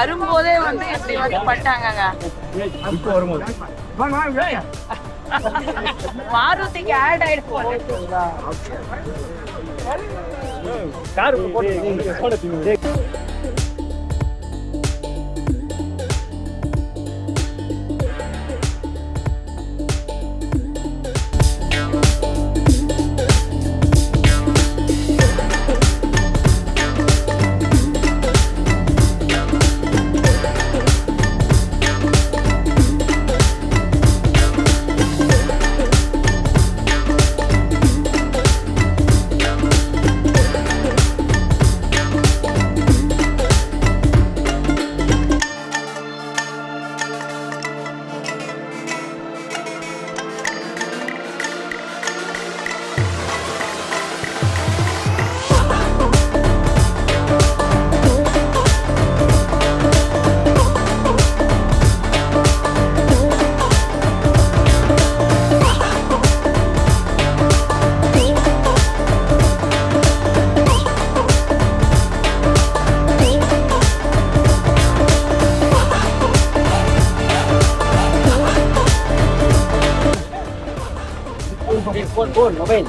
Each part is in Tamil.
வரும்போதே வந்து இப்படி வந்து பண்ணிட்டாங்கங்க. மாருதிக்கு ஆட் ஆயிடுச்சு.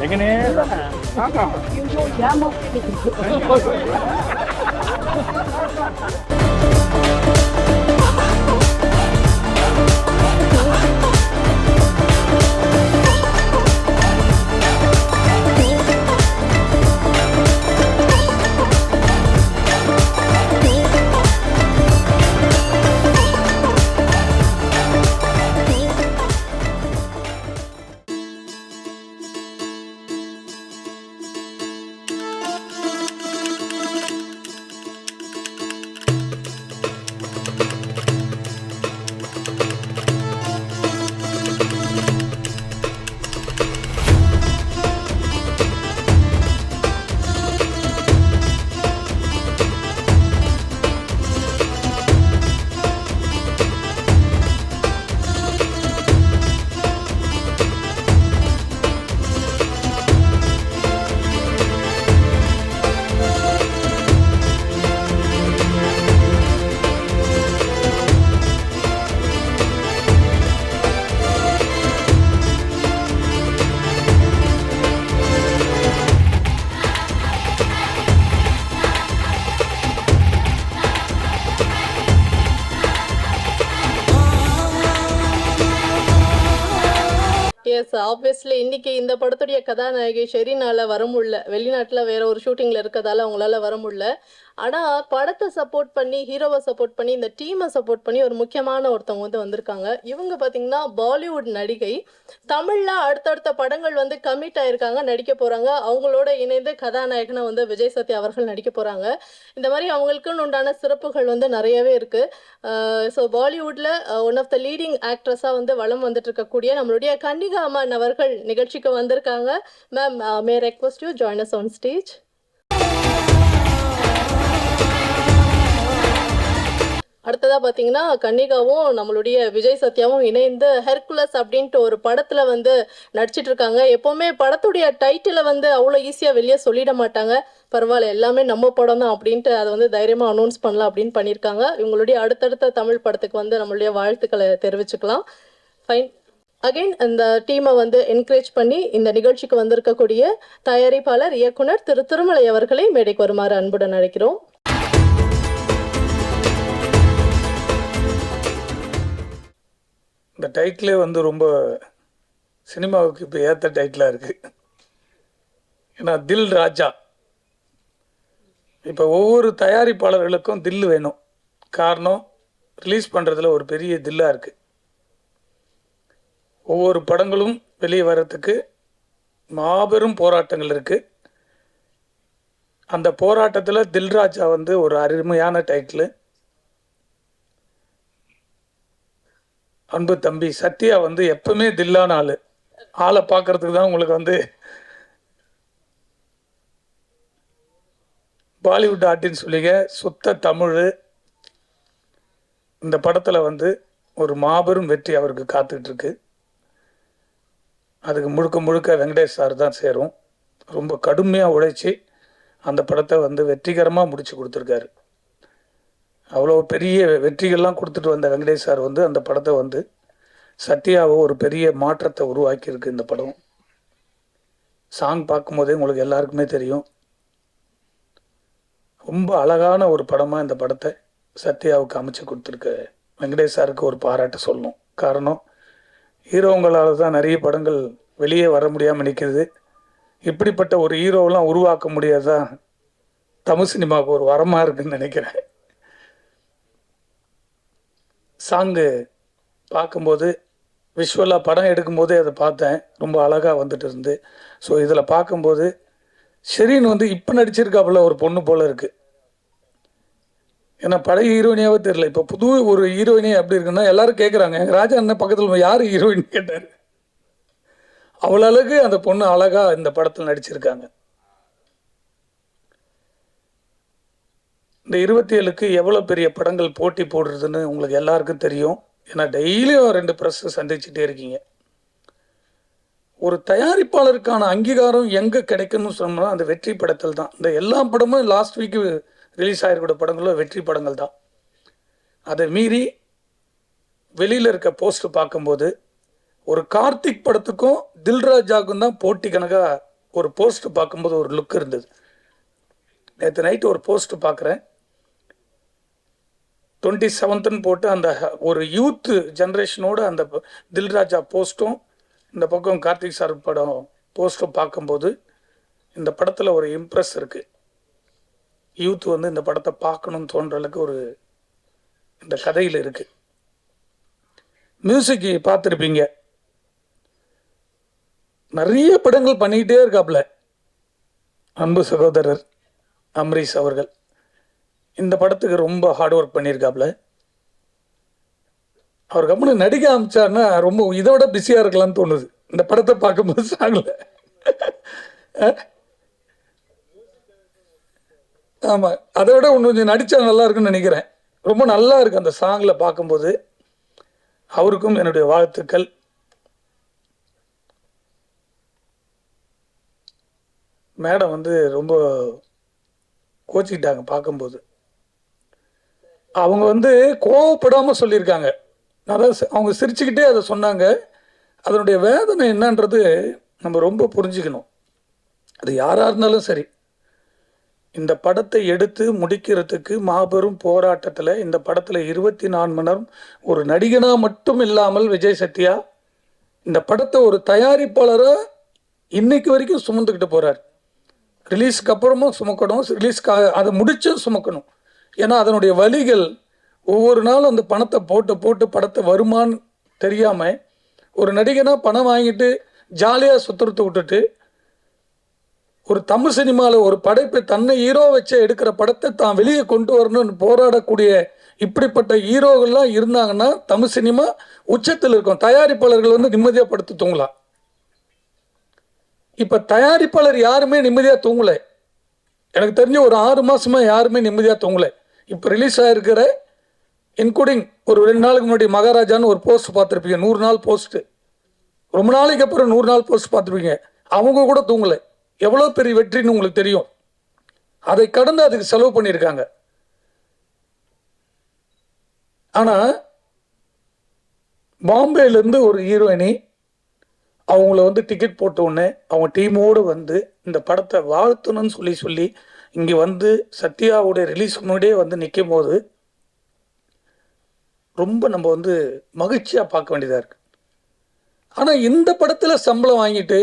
எங்கனே எஸ் ஆப்வியஸ்லி இன்னைக்கு இந்த படத்துடைய கதாநாயகி ஷெரீனால வர முடியல, வெளிநாட்டில் வேற ஒரு ஷூட்டிங்கில் இருக்கதால அவங்களால வர முடியல. ஆனால் படத்தை சப்போர்ட் பண்ணி, ஹீரோவை சப்போர்ட் பண்ணி, இந்த டீமை சப்போர்ட் பண்ணி ஒரு முக்கியமான ஒருத்தவங்க வந்து வந்திருக்காங்க. இவங்க பார்த்தீங்கன்னா பாலிவுட் நடிகை. தமிழில் அடுத்தடுத்த படங்கள் வந்து கமிட் ஆயிருக்காங்க, நடிக்க போகிறாங்க. அவங்களோட இணைந்து கதாநாயகனை வந்து விஜய் சத்யா அவர்கள் நடிக்க போகிறாங்க. இந்த மாதிரி அவங்களுக்குன்னு உண்டான சிறப்புகள் வந்து நிறையவே இருக்குது. ஸோ பாலிவுட்டில் ஒன் ஆஃப் த லீடிங் ஆக்ட்ரஸாக வந்து வலம் வந்துட்டு இருக்கக்கூடிய நம்மளுடைய கன்னிகா அம்மன் அவர்கள் நிகழ்ச்சிக்கு வந்திருக்காங்க. Ma'am, May request you join us on stage. அடுத்ததாக பார்த்தீங்கன்னா கன்னிகாவும் நம்மளுடைய விஜய் சத்யாவும் இணைந்து ஹெர்குலஸ் அப்படின்ட்டு ஒரு படத்தில் வந்து நடிச்சிட்டு இருக்காங்க. எப்போவுமே படத்துடைய டைட்டிலை வந்து அவ்வளோ ஈஸியாக வெளியே சொல்லிட மாட்டாங்க. பரவாயில்ல, எல்லாமே நம்ம படம் தான் அப்படின்ட்டு அதை வந்து தைரியமாக அனௌன்ஸ் பண்ணலாம் அப்படின்னு பண்ணியிருக்காங்க. இவங்களுடைய அடுத்தடுத்த தமிழ் படத்துக்கு வந்து நம்மளுடைய வாழ்த்துக்களை தெரிவிச்சுக்கலாம். ஃபைன். அகைன் இந்த டீமை வந்து என்கரேஜ் பண்ணி இந்த நிகழ்ச்சிக்கு வந்திருக்கக்கூடிய தயாரிப்பாளர் இயக்குனர் திரு திருமலை அவர்களை மேடைக்கு வருமாறு அன்புடன் அழைக்கிறோம். இந்த டைட்டிலே வந்து ரொம்ப சினிமாவுக்கு இப்போ ஏற்ற டைட்டிலாக இருக்குது. ஏன்னா தில் ராஜா. இப்போ ஒவ்வொரு தயாரிப்பாளர்களுக்கும் தில் வேணும். காரணம், ரிலீஸ் பண்ணுறதுல ஒரு பெரிய தில்லாக இருக்குது. ஒவ்வொரு படங்களும் வெளியே வர்றதுக்கு மாபெரும் போராட்டங்கள் இருக்குது. அந்த போராட்டத்தில் தில்ராஜா வந்து ஒரு அருமையான டைட்டில். அன்பு தம்பி சத்யா வந்து எப்பவுமே தில்லான ஆளை பார்க்கறதுக்கு தான் உங்களுக்கு வந்து பாலிவுட் ஆர்டின்னு சொல்லிங்க. சுத்த தமிழ். இந்த படத்தில் வந்து ஒரு மாபெரும் வெற்றி அவருக்கு காத்துக்கிட்டு இருக்கு. அதுக்கு முழுக்க முழுக்க வெங்கடேஷ் சார் தான் சேரும். ரொம்ப கடுமையாக உழைச்சி அந்த படத்தை வந்து வெற்றிகரமாக முடித்து கொடுத்துருக்காரு. அவ்வளோ பெரிய வெற்றிகள்லாம் கொடுத்துட்டு வந்த வெங்கடேஷ் சார் வந்து அந்த படத்தை வந்து சத்யாவை ஒரு பெரிய மாற்றத்தை உருவாக்கியிருக்கு இந்த படம். சாங் பார்க்கும்போதே உங்களுக்கு எல்லாருக்குமே தெரியும், ரொம்ப அழகான ஒரு படமாக இந்த படத்தை சத்யாவுக்கு அமைச்சு கொடுத்துருக்க வெங்கடேஷ் சாருக்கு ஒரு பாராட்டு சொல்லணும். காரணம், ஹீரோங்களால் தான் நிறைய படங்கள் வெளியே வர முடியாமல் நிற்கிறது. இப்படிப்பட்ட ஒரு ஹீரோவெலாம் உருவாக்க முடியாதான் தமிழ் சினிமாவுக்கு ஒரு வரமாக இருக்குதுன்னு நினைக்கிறேன். சாங்கு பார்க்கும்போது விஷுவலாக படம் எடுக்கும்போதே அதை பார்த்தேன், ரொம்ப அழகாக வந்துட்டு இருந்து. ஸோ இதில் பார்க்கும்போது ஷெரீன் வந்து இப்போ நடிச்சிருக்காப்புல ஒரு பொண்ணு போல் இருக்குது. ஏன்னா பழைய ஹீரோயினியாவே தெரியல, இப்போ புது ஒரு ஹீரோயினே அப்படி இருக்குன்னா எல்லாரும் கேட்குறாங்க, எங்கள் ராஜா அண்ணன் பக்கத்தில் யார் ஹீரோயின் கேட்டார். அவ்வளோ அழகு அந்த பொண்ணு அழகாக இந்த படத்தில் நடிச்சிருக்காங்க. இந்த 27க்கு எவ்வளோ பெரிய படங்கள் போட்டி போடுறதுன்னு உங்களுக்கு எல்லாருக்கும் தெரியும். ஏன்னா டெய்லியும் 2 ப்ரெஸ் சந்திச்சுட்டே இருக்கீங்க. ஒரு தயாரிப்பாளருக்கான அங்கீகாரம் எங்கே கிடைக்குன்னு சொன்னோம்னா அந்த வெற்றி படத்தில் தான். இந்த எல்லா படமும் லாஸ்ட் வீக்கு ரிலீஸ் ஆகிருக்கிற படங்களும் வெற்றி படங்கள் தான். அதை மீறி வெளியில் இருக்க போஸ்ட் பார்க்கும்போது ஒரு கார்த்திக் படத்துக்கும் தில்ராஜாவுக்கும் தான் போட்டி கணக்காக ஒரு போஸ்ட் பார்க்கும்போது ஒரு லுக் இருந்தது. நேற்று நைட்டு ஒரு போஸ்ட் பார்க்குறேன், 27ன்னு போட்டு அந்த ஒரு யூத் ஜென்ரேஷனோட அந்த தில்ராஜா போஸ்ட்டும் இந்த பக்கம் கார்த்திக் சார் படம் போஸ்ட்டும் பார்க்கும்போது இந்த படத்தில் ஒரு இம்ப்ரெஸ் இருக்குது. யூத் வந்து இந்த படத்தை பார்க்கணும்னு தோன்ற அளவுக்கு ஒரு இந்த கதையில் இருக்குது. மியூசிக் பார்த்துருப்பீங்க, நிறைய படங்கள் பண்ணிக்கிட்டே இருக்காப்புல அன்பு சகோதரர் அம்ரீஷ் அவர்கள். இந்த படத்துக்கு ரொம்ப ஹார்ட் ஒர்க் பண்ணியிருக்காப்புல. அவர் கம்முன்னு நடிக்க ஆரம்பிச்சாருன்னா ரொம்ப இதை விட பிஸியாக இருக்கலாம்னு தோணுது இந்த படத்தை பார்க்கும்போது. சாங்கல ஆமாம், அதை விட ஒன்று கொஞ்சம் நடித்தா நல்லா இருக்குன்னு நினைக்கிறேன். ரொம்ப நல்லா இருக்கு அந்த சாங்கில் பார்க்கும்போது. அவருக்கும் என்னுடைய வாழ்த்துக்கள். மேடம் வந்து ரொம்ப கோச்சிக்கிட்டாங்க பார்க்கும்போது. அவங்க வந்து கோவப்படாமல் சொல்லியிருக்காங்க, அதாவது அவங்க சிரிச்சுக்கிட்டே அதை சொன்னாங்க. அதனுடைய வேதனை என்னன்றது நம்ம ரொம்ப புரிஞ்சுக்கணும். அது யாராக இருந்தாலும் சரி, இந்த படத்தை எடுத்து முடிக்கிறதுக்கு மாபெரும் போராட்டத்தில் இந்த படத்தில் 24 மணி நேரம் ஒரு நடிகனாக மட்டும் இல்லாமல் விஜய் சத்யா இந்த படத்தை ஒரு தயாரிப்பாளராக இன்னைக்கு வரைக்கும் சுமந்துக்கிட்டு போகிறார். ரிலீஸ்க்கு அப்புறமும் சுமக்கணும், ரிலீஸ்க்காக அதை முடிச்சும் சுமக்கணும். ஏன்னா அதனுடைய வலிகள் ஒவ்வொரு நாளும் அந்த பணத்தை போட்டு போட்டு படத்தை வருமானு தெரியாமல் ஒரு நடிகனாக பணம் வாங்கிட்டு ஜாலியாக சுற்றுறத்தை விட்டுட்டு ஒரு தமிழ் சினிமாவில் ஒரு படைப்பை தன்னை ஹீரோ வச்சு எடுக்கிற படத்தை தான் வெளியே கொண்டு வரணும்னு போராடக்கூடிய இப்படிப்பட்ட ஹீரோகள்லாம் இருந்தாங்கன்னா தமிழ் சினிமா உச்சத்தில் இருக்கும். தயாரிப்பாளர்கள் வந்து நிம்மதியாக படுத்து தூங்கலாம். இப்போ தயாரிப்பாளர் யாருமே நிம்மதியாக தூங்கலை. எனக்கு தெரிஞ்ச ஒரு 6 மாதமாக யாருமே நிம்மதியாக தூங்கலை. இப்போ ரிலீஸ் ஆகிருக்கிற இன்க்ளூடிங் ஒரு 2 நாளுக்கு முன்னாடி மகாராஜான்னு ஒரு போஸ்ட் பார்த்துருப்பீங்க, 100 நாள் போஸ்ட்டு. ரொம்ப நாளைக்கு அப்புறம் 100 நாள் போஸ்ட் பார்த்துருப்பீங்க. அவங்க கூட தூங்கலை. எவ்வளோ பெரிய வெற்றின்னு உங்களுக்கு தெரியும். அதை கடந்து அதுக்கு செலவு பண்ணியிருக்காங்க. ஆனால் பாம்பேலேருந்து ஒரு ஹீரோயினி அவங்கள வந்து டிக்கெட் போட்ட உடனே அவங்க டீமோடு வந்து இந்த படத்தை வாழ்த்தணும்னு சொல்லி இங்கே வந்து சத்யாவுடைய ரிலீஸ் முன்னாடியே வந்து நிற்கும் போது ரொம்ப நம்ம வந்து மகிழ்ச்சியாக பார்க்க வேண்டியதாக இருக்குது. ஆனால் இந்த படத்தில் சம்பளம் வாங்கிட்டு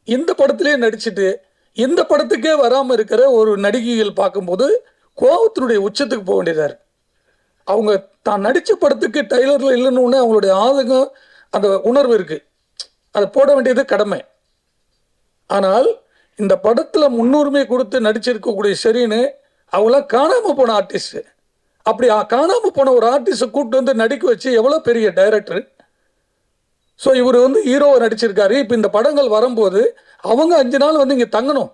இந்த படத்திலே நடிச்சுட்டு இந்த படத்துக்கே வராமல் இருக்கிற ஒரு நடிகைகள் பார்க்கும்போது கோபத்தினுடைய உச்சத்துக்கு போக வேண்டியதாக இருக்குது. அவங்க தான் நடித்த படத்துக்கு டைலரில் இல்லைன்னு அவங்களுடைய ஆதங்கம் அந்த உணர்வு இருக்குது, அதை போட வேண்டியது கடமை. ஆனால் இந்த படத்தில் முன்னுரிமை கொடுத்து நடிச்சிருக்கக்கூடிய ஷெரீனு அவங்களாம் காணாமல் போன ஆர்டிஸ்ட்டு. அப்படி காணாமல் போன ஒரு ஆர்டிஸ்ட்டை கூப்பிட்டு வந்து நடிக்க வச்சு எவ்வளோ பெரிய டைரக்டர். ஸோ இவர் வந்து ஹீரோவை நடிச்சிருக்காரு. இப்போ இந்த படங்கள் வரும்போது அவங்க 5 நாள் வந்து இங்கே தங்கணும்,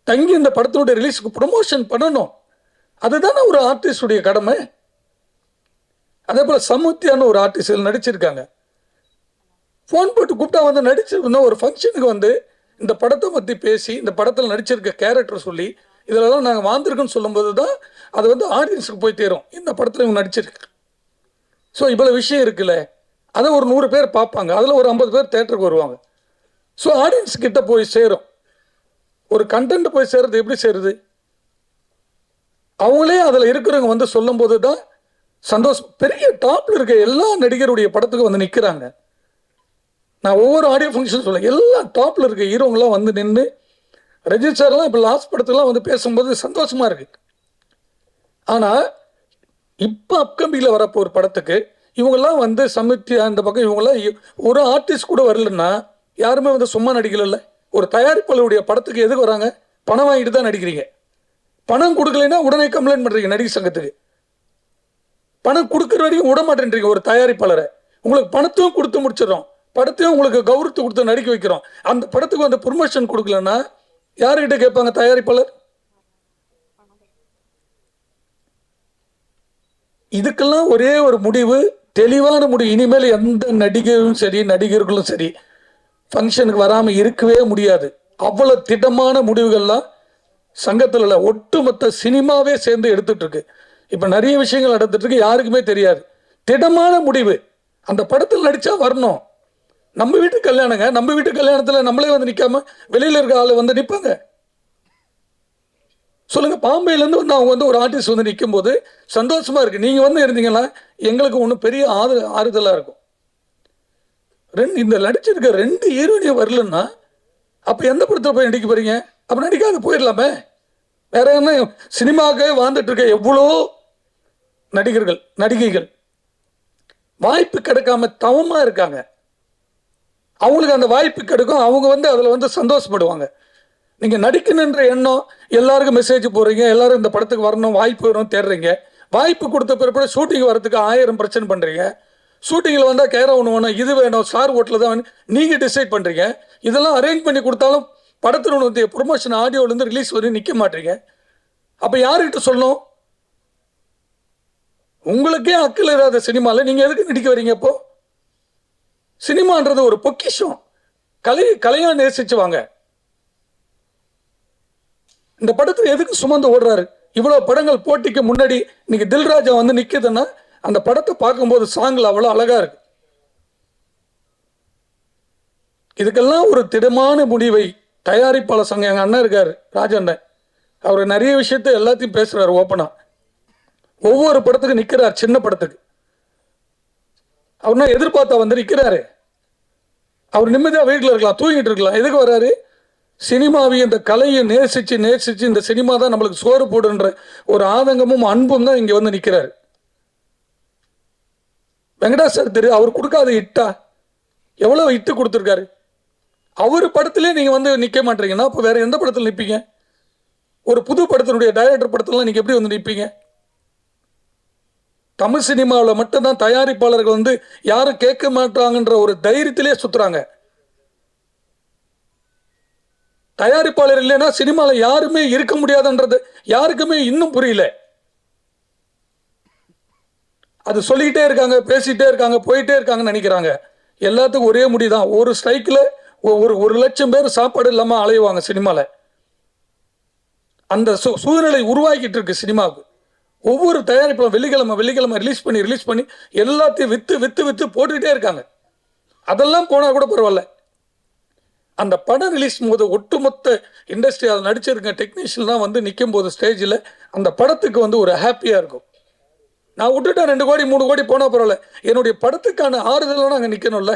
தங்கி இந்த படத்தினுடைய ரிலீஸுக்கு ப்ரொமோஷன் பண்ணணும். அதுதானே ஒரு ஆர்டிஸ்டுடைய கடமை. அதே போல் சமுத்தியான ஒரு ஆர்டிஸ்ட் நடிச்சிருக்காங்க. ஃபோன் போட்டு கூப்பிட்டா வந்து நடிச்சிருந்தா ஒரு ஃபங்க்ஷனுக்கு வந்து இந்த படத்தை பற்றி பேசி இந்த படத்தில் நடிச்சிருக்க கேரக்டர் சொல்லி இதிலெல்லாம் நாங்கள் வாழ்ந்துருக்குன்னு சொல்லும்போது தான் அது வந்து ஆடியன்ஸுக்கு போய் தேரும், இந்த படத்தில் இவங்க நடிச்சிருக்கு. ஸோ இவ்வளோ விஷயம் இருக்குல்ல, அதை ஒரு 100 பேர் பார்ப்பாங்க, அதில் ஒரு 50 பேர் தேட்டருக்கு வருவாங்க. ஸோ ஆடியன்ஸ் கிட்ட போய் சேரும். ஒரு கண்டென்ட் போய் சேர்றது எப்படி சேருது? அவங்களே அதில் இருக்கிறவங்க வந்து சொல்லும் போது தான் சந்தோஷம். பெரிய டாப்ல இருக்க எல்லா நடிகருடைய படத்துக்கு வந்து நிற்கிறாங்க. நான் ஒவ்வொரு ஆடியோ ஃபங்க்ஷன் சொல்ல, எல்லா டாப்ல இருக்க ஹீரோங்களாம் வந்து நின்று, ரஜினி சார்லாம் இப்போ லாஸ்ட் படத்துலாம் வந்து பேசும்போது சந்தோஷமா இருக்கு. ஆனால் இப்போ அப்கமிங்கில் வரப்போ ஒரு படத்துக்கு இவங்கெல்லாம் வந்து சமித்தி அந்த பக்கம் இவங்கெல்லாம் ஒரு ஆர்டிஸ்ட் கூட வரலன்னா யாருமே வந்து சும்மா நடிக்கல. ஒரு தயாரிப்பாளருடைய படத்துக்கு எதுக்கு வராங்க? பணம் வாங்கிட்டு தான் நடிக்கிறீங்க. பணம் கொடுக்கலைன்னா உடனே கம்ப்ளைண்ட் பண்ணுறீங்க நடிகர் சங்கத்துக்கு. பணம் கொடுக்குற வரைக்கும் விட மாட்டேன்றீங்க ஒரு தயாரிப்பாளரை. உங்களுக்கு பணத்தையும் கொடுத்து முடிச்சிடறோம், படத்தையும் உங்களுக்கு கௌரவத்தை கொடுத்து நடிக்க வைக்கிறோம். அந்த படத்துக்கு வந்து ப்ரொமோஷன் கொடுக்கலன்னா யாருக்கிட்ட கேட்பாங்க தயாரிப்பாளர்? இதுக்கெல்லாம் ஒரே ஒரு முடிவு, தெளிவான முடிவு. இனிமேல் எந்த நடிகரும் சரி நடிகர்களும் சரி ஃபங்க்ஷனுக்கு வராமல் இருக்கவே முடியாது. அவ்வளோ திட்டமான முடிவுகள்லாம் சங்கத்தில் இல்லை, ஒட்டுமொத்த சினிமாவே சேர்ந்து எடுத்துட்டு இருக்கு. இப்போ நிறைய விஷயங்கள் நடந்துட்டு இருக்கு, யாருக்குமே தெரியாது. திடமான முடிவு, அந்த படத்தில் நடிச்சா வரணும். நம்ம வீட்டு கல்யாணங்க, நம்ம வீட்டு கல்யாணத்தில் நம்மளே வந்து நிற்காம வெளியில் இருக்க ஆள் வந்து நிற்பாங்க. சொல்லுங்க, பாம்பேலேருந்து வந்து அவங்க வந்து ஒரு ஆர்டிஸ்ட் வந்து நிற்கும் போது சந்தோஷமா இருக்கு. நீங்க வந்து இருந்தீங்கன்னா எங்களுக்கு ஒன்றும் பெரிய ஆறுதலாக இருக்கும். இந்த நடிச்சிருக்க 2 ஹீரோயினியும் வரலன்னா அப்போ எந்த படத்தில் போய் நடிக்க போறீங்க? அப்போ நடிக்காது போயிடலாமே. வேற என்ன, சினிமாவுக்கே வாழ்ந்துட்டு இருக்க எவ்வளோ நடிகர்கள் நடிகைகள் வாய்ப்பு கிடைக்காம தவமா இருக்காங்க. அவங்களுக்கு அந்த வாய்ப்பு கிடைக்கும், அவங்க வந்து அதில் வந்து சந்தோஷப்படுவாங்க. நீங்க நடிக்கணுன்ற எண்ணம், எல்லாருக்கும் மெசேஜ் போடுறீங்க, எல்லாரும் இந்த படத்துக்கு வரணும், வாய்ப்பு வரும் தேடுறீங்க. வாய்ப்பு கொடுத்த பிறகு ஷூட்டிங் வரதுக்கு 1000 பிரச்சனை பண்றீங்க. ஷூட்டிங்கில் வந்தால் கேர ஒன்று வேணும், இது வேணும், ஸ்டார் ஹோட்டலில் தான் வேணும், நீங்கள் டிசைட் பண்ணுறீங்க. இதெல்லாம் அரேஞ்ச் பண்ணி கொடுத்தாலும் படத்தில் வந்து ப்ரொமோஷன் ஆடியோலேருந்து ரிலீஸ் வரையும் நிற்க மாட்டீங்க. அப்போ யாருக்கிட்ட சொல்லணும்? உங்களுக்கே அக்கில் இல்லாத சினிமாவில் நீங்கள் எதுக்கு நடிக்க வரீங்க? அப்போ சினிமான்றது ஒரு பொக்கிஷம், கலையாக நேசிச்சு வாங்க. இந்த படத்தில் எதுக்கு சுமந்து ஓடுறாரு? இவ்வளோ படங்கள் போட்டிக்கு முன்னாடி இன்னைக்கு தில்ராஜா வந்து நிற்குதுன்னா அந்த படத்தை பார்க்கும்போது சாங்கில் அவ்வளோ அழகா இருக்கு. இதுக்கெல்லாம் ஒரு திடமான முடிவை தயாரிப்பாளர் சங்கம், எங்கள் அண்ணன் இருக்கார் ராஜண்ணன், அவர் நிறைய விஷயத்த எல்லாத்தையும் பேசுறாரு ஓப்பனா. ஒவ்வொரு படத்துக்கு நிற்கிறார், சின்ன படத்துக்கு அவர்னா எதிர்பார்த்தா வந்து நிற்கிறாரு. அவர் நிம்மதியாக வீட்டில் இருக்கலாம், தூங்கிட்டு இருக்கலாம். எதுக்கு வர்றாரு? சினிமாவை, இந்த கலையை நேசிச்சு நேசிச்சு இந்த சினிமா தான் நம்மளுக்கு சோறு போடுன்ற ஒரு ஆதங்கமும் அன்பும் தான் இங்கே வந்து நிற்கிறாரு. வெங்கடாஸ் சார் தெரியும், அவர் கொடுக்காத இட்டா எவ்வளோ இட்டு கொடுத்துருக்காரு. அவர் படத்திலே நீங்கள் வந்து நிற்க மாட்டீங்கன்னா அப்போ வேற எந்த படத்தில் நிற்பீங்க? ஒரு புது படத்தினுடைய டைரக்டர் படத்திலாம் நீங்கள் எப்படி வந்து நிற்பீங்க? தமிழ் சினிமாவில் மட்டும்தான் தயாரிப்பாளர்கள் வந்து யாரும் கேட்க மாட்டாங்கன்ற ஒரு தைரியத்திலே சுத்துறாங்க. தயாரிப்பாளர் இல்லைன்னா சினிமாவில் யாருமே இருக்க முடியாதுன்றது யாருக்குமே இன்னும் புரியல. அது சொல்லிக்கிட்டே இருக்காங்க, பேசிக்கிட்டே இருக்காங்க, போயிட்டே இருக்காங்கன்னு நினைக்கிறாங்க. எல்லாத்துக்கும் ஒரே முடிதான், ஒரு ஸ்ட்ரைக்கில் ஒரு லட்சம் பேர் சாப்பாடு இல்லாமல் அலையுவாங்க சினிமாவில். அந்த சூழ்நிலை உருவாக்கிட்டு இருக்கு சினிமாவுக்கு. ஒவ்வொரு தயாரிப்பிலும் வெள்ளிக்கிழமை ரிலீஸ் பண்ணி எல்லாத்தையும் வித்து போட்டுக்கிட்டே இருக்காங்க. அதெல்லாம் போனால் கூட பரவாயில்ல. அந்த படம் ரிலீஸ் போது ஒட்டுமொத்த இண்டஸ்ட்ரி அதை நடிச்சிருக்க டெக்னீஷியன்லாம் வந்து நிற்கும் போது ஸ்டேஜில் அந்த படத்துக்கு வந்து ஒரு ஹாப்பியாக இருக்கும். நான் விட்டுட்டேன் 2 கோடி 3 கோடி போனால் பரவாயில்ல, என்னுடைய படத்துக்கான ஆறுதலாம் அங்கே நிற்கணும்ல.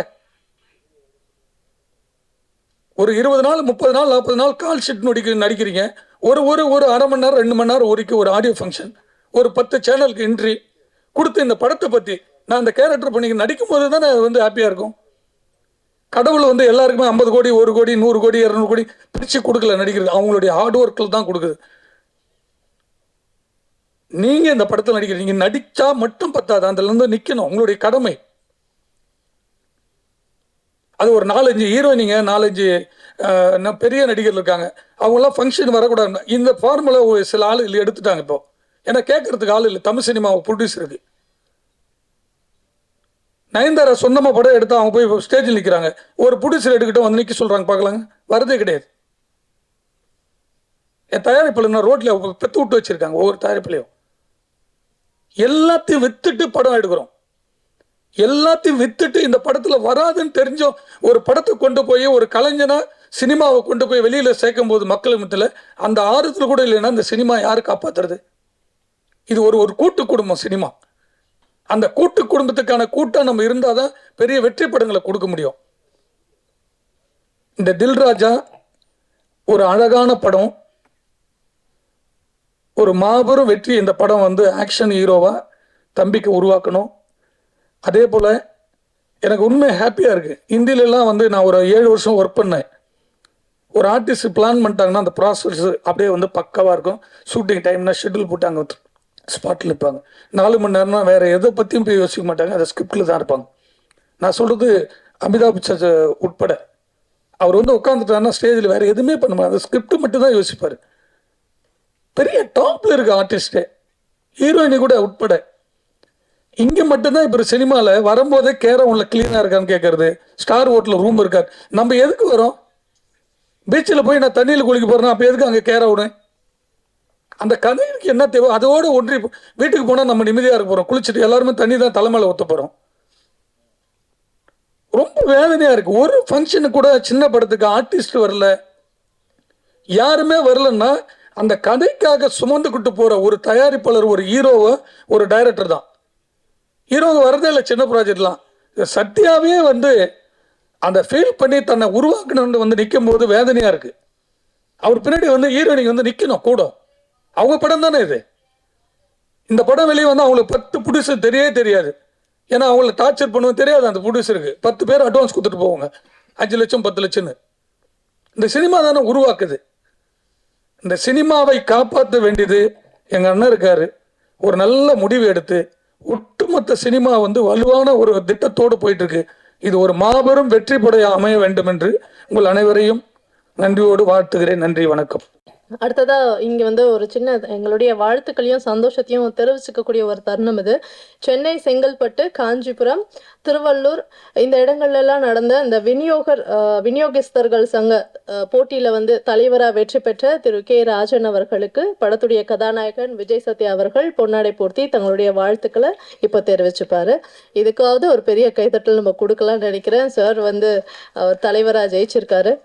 ஒரு 20 நாள் 30 நாள் 40 நாள் கால் ஷீட் நடிக்கிறீங்க. ஒரு அரை மணி நேரம் 2 மணி நேரம் ஒரு ஆடியோ ஃபங்க்ஷன், ஒரு 10 சேனலுக்கு என்ட்ரி கொடுத்து இந்த படத்தை பற்றி நான் அந்த கேரக்டர் பண்ணி நடிக்கும் போது தானே வந்து ஹாப்பியாக இருக்கும். கடவுள் வந்து எல்லாருக்குமே 50 கோடி 1 கோடி 100 கோடி 200 கோடி பிரித்து கொடுக்கல நடிக்கிறது, அவங்களுடைய ஹார்ட் ஒர்க்கில் தான் கொடுக்குது. நீங்கள் இந்த படத்தில் நடிக்கிறீங்க, நடித்தா மட்டும் பத்தாது, அதில் இருந்து நிற்கணும், உங்களுடைய கடமை. அது ஒரு 4-5 ஹீரோயினிங்க, 4-5 பெரிய நடிகர்கள் இருக்காங்க, அவங்களாம் ஃபங்க்ஷன் வரக்கூடாது. இந்த ஃபார்முலா சில ஆளுகள் எடுத்துட்டாங்க இப்போ. ஏன்னா கேட்கறதுக்கு ஆள் இல்லை தமிழ் சினிமா ப்ரொடியூசருக்கு. நயன்தாரா சொந்தமாக படம் எடுத்து அவங்க போய் ஸ்டேஜில் நிற்கிறாங்க, ஒரு ப்ரொடியூசர் எடுக்கிட்ட வந்து நிற்க சொல்கிறாங்க, பார்க்கலாங்க, வரதே கிடையாது. என் தயாரிப்பில் ரோட்டில் பெற்று விட்டு வச்சுருக்காங்க ஒவ்வொரு தயாரிப்புலையும். எல்லாத்தையும் வித்துட்டு படம் எடுக்கிறோம். எல்லாத்தையும் வித்துட்டு இந்த படத்தில் வராதுன்னு தெரிஞ்சோம் ஒரு படத்தை கொண்டு போய் ஒரு கலைஞனா சினிமாவை கொண்டு போய் வெளியில் சேர்க்கும் போது மக்கள் மத்தியில் அந்த ஆறுதல் கூட இல்லைன்னா இந்த சினிமா யார் காப்பாற்றுறது? இது ஒரு கூட்டு குடும்பம் சினிமா. அந்த கூட்டு குடும்பத்துக்கான கூட்டம் நம்ம இருந்தால் தான் பெரிய வெற்றி படங்களை கொடுக்க முடியும். இந்த தில்ராஜா ஒரு அழகான படம், ஒரு மாபெரும் வெற்றி. இந்த படம் வந்து ஆக்ஷன் ஹீரோவா தம்பிக்கு உருவாக்கணும். அதே போல் எனக்கு உண்மை ஹாப்பியாக இருக்குது. ஹிந்திலெலாம் வந்து நான் ஒரு 7 வருஷம் ஒர்க் பண்ணேன். ஒரு ஆர்டிஸ்ட் பிளான் பண்ணிட்டாங்கன்னா அந்த ப்ராசஸ் அப்படியே வந்து பக்காவாக இருக்கும். ஷூட்டிங் டைம்னா ஷெட்யூல் போட்டு அங்கே ஸ்பாட்டில் இருப்பாங்க. 4 மணி நேரம்னா வேறு எதை பற்றியும் போய் யோசிக்க மாட்டாங்க, அதை ஸ்கிரிப்டில் தான் இருப்பாங்க. நான் சொல்கிறது அமிதாப் பச்சன் உட்பட. அவர் வந்து உட்காந்துட்டாருன்னா ஸ்டேஜில் வேறு எதுவுமே பண்ண முடியாது, அந்த ஸ்கிரிப்ட் மட்டும் தான் யோசிப்பார். பெரிய டாப்பில் இருக்க ஆர்டிஸ்ட்டு, ஹீரோயினி கூட உட்பட. இங்கே மட்டும்தான் இப்போ சினிமாவில் வரும்போதே கேரம் உள்ள க்ளீனாக இருக்கான்னு கேட்கறது, ஸ்டார் ஹோட்டலில் ரூம் இருக்காது. நம்ம எதுக்கு வரோம்? பீச்சில் போய் நான் தண்ணியில் குளிக்க போகிறேன்னா அப்போ எதுக்கு அங்கே கேரம் விடுவேன்? அந்த கதைக்கு என்ன தேவை அதோடு ஒன்றி வீட்டுக்கு போனால் நம்ம நிம்மதியாக இருக்க போகிறோம். குளிச்சுட்டு எல்லாருமே தண்ணி தான் தலைமையில் ஊற்ற போகிறோம். ரொம்ப வேதனையாக இருக்குது. ஒரு ஃபங்க்ஷனுக்கு கூட சின்ன படத்துக்கு ஆர்டிஸ்ட் வரல, யாருமே வரலன்னா அந்த கதைக்காக சுமந்துக்கிட்டு போகிற ஒரு தயாரிப்பாளர், ஒரு ஹீரோவை, ஒரு டைரக்டர் தான். ஹீரோவை வரதே இல்லை சின்ன ப்ராஜெக்ட்லாம். சத்யாவே வந்து அந்த ஃபீல் பண்ணி தன்னை உருவாக்கணும்னு வந்து நிற்கும் போது வேதனையாக இருக்குது. அவர் பின்னாடி வந்து ஹீரோயினிக்கு வந்து நிற்கணும் கூட. அவங்க படம் தானே இது. இந்த படம் வெளியே வந்து அவங்களுக்கு 10 ப்ரொடியூசர் தெரியவே தெரியாது. ஏன்னா அவங்கள டார்ச்சர் பண்ணுவது தெரியாது அந்த ப்ரொடியூசருக்கு. 10 பேர் அட்வான்ஸ் கொடுத்துட்டு போவாங்க, 5 லட்சம் 10 லட்சம்னு. இந்த சினிமா தானே உருவாக்குது. இந்த சினிமாவை காப்பாற்ற வேண்டியது எங்கள் அண்ணன் இருக்காரு. ஒரு நல்ல முடிவு எடுத்து ஒட்டுமொத்த சினிமா வந்து வலுவான ஒரு திட்டத்தோடு போயிட்டு இருக்கு. இது ஒரு மாபெரும் வெற்றி படைய அமைய வேண்டும் என்று உங்கள் அனைவரையும் நன்றியோடு வாழ்த்துகிறேன். நன்றி, வணக்கம். அடுத்ததா இங்க வந்து ஒரு சின்ன எங்களுடைய வாழ்த்துக்களையும் சந்தோஷத்தையும் தெரிவிச்சுக்கக்கூடிய ஒரு தருணம் இது. சென்னை, செங்கல்பட்டு, காஞ்சிபுரம், திருவள்ளூர் இந்த இடங்கள்ல எல்லாம் நடந்த இந்த விநியோகஸ்தர்கள் சங்க போட்டியில வந்து தலைவரா வெற்றி பெற்ற திரு கே ராஜன் அவர்களுக்கு படத்துடைய கதாநாயகன் விஜய் சத்யா அவர்கள் பொன்னாடை போர்த்தி தங்களுடைய வாழ்த்துக்களை இப்போ தெரிவிச்சுப்பாரு. இதுக்காவது ஒரு பெரிய கைத்தட்டல் நம்ம கொடுக்கலாம்னு நினைக்கிறேன். சார் வந்து அவர் தலைவரா ஜெயிச்சிருக்காரு.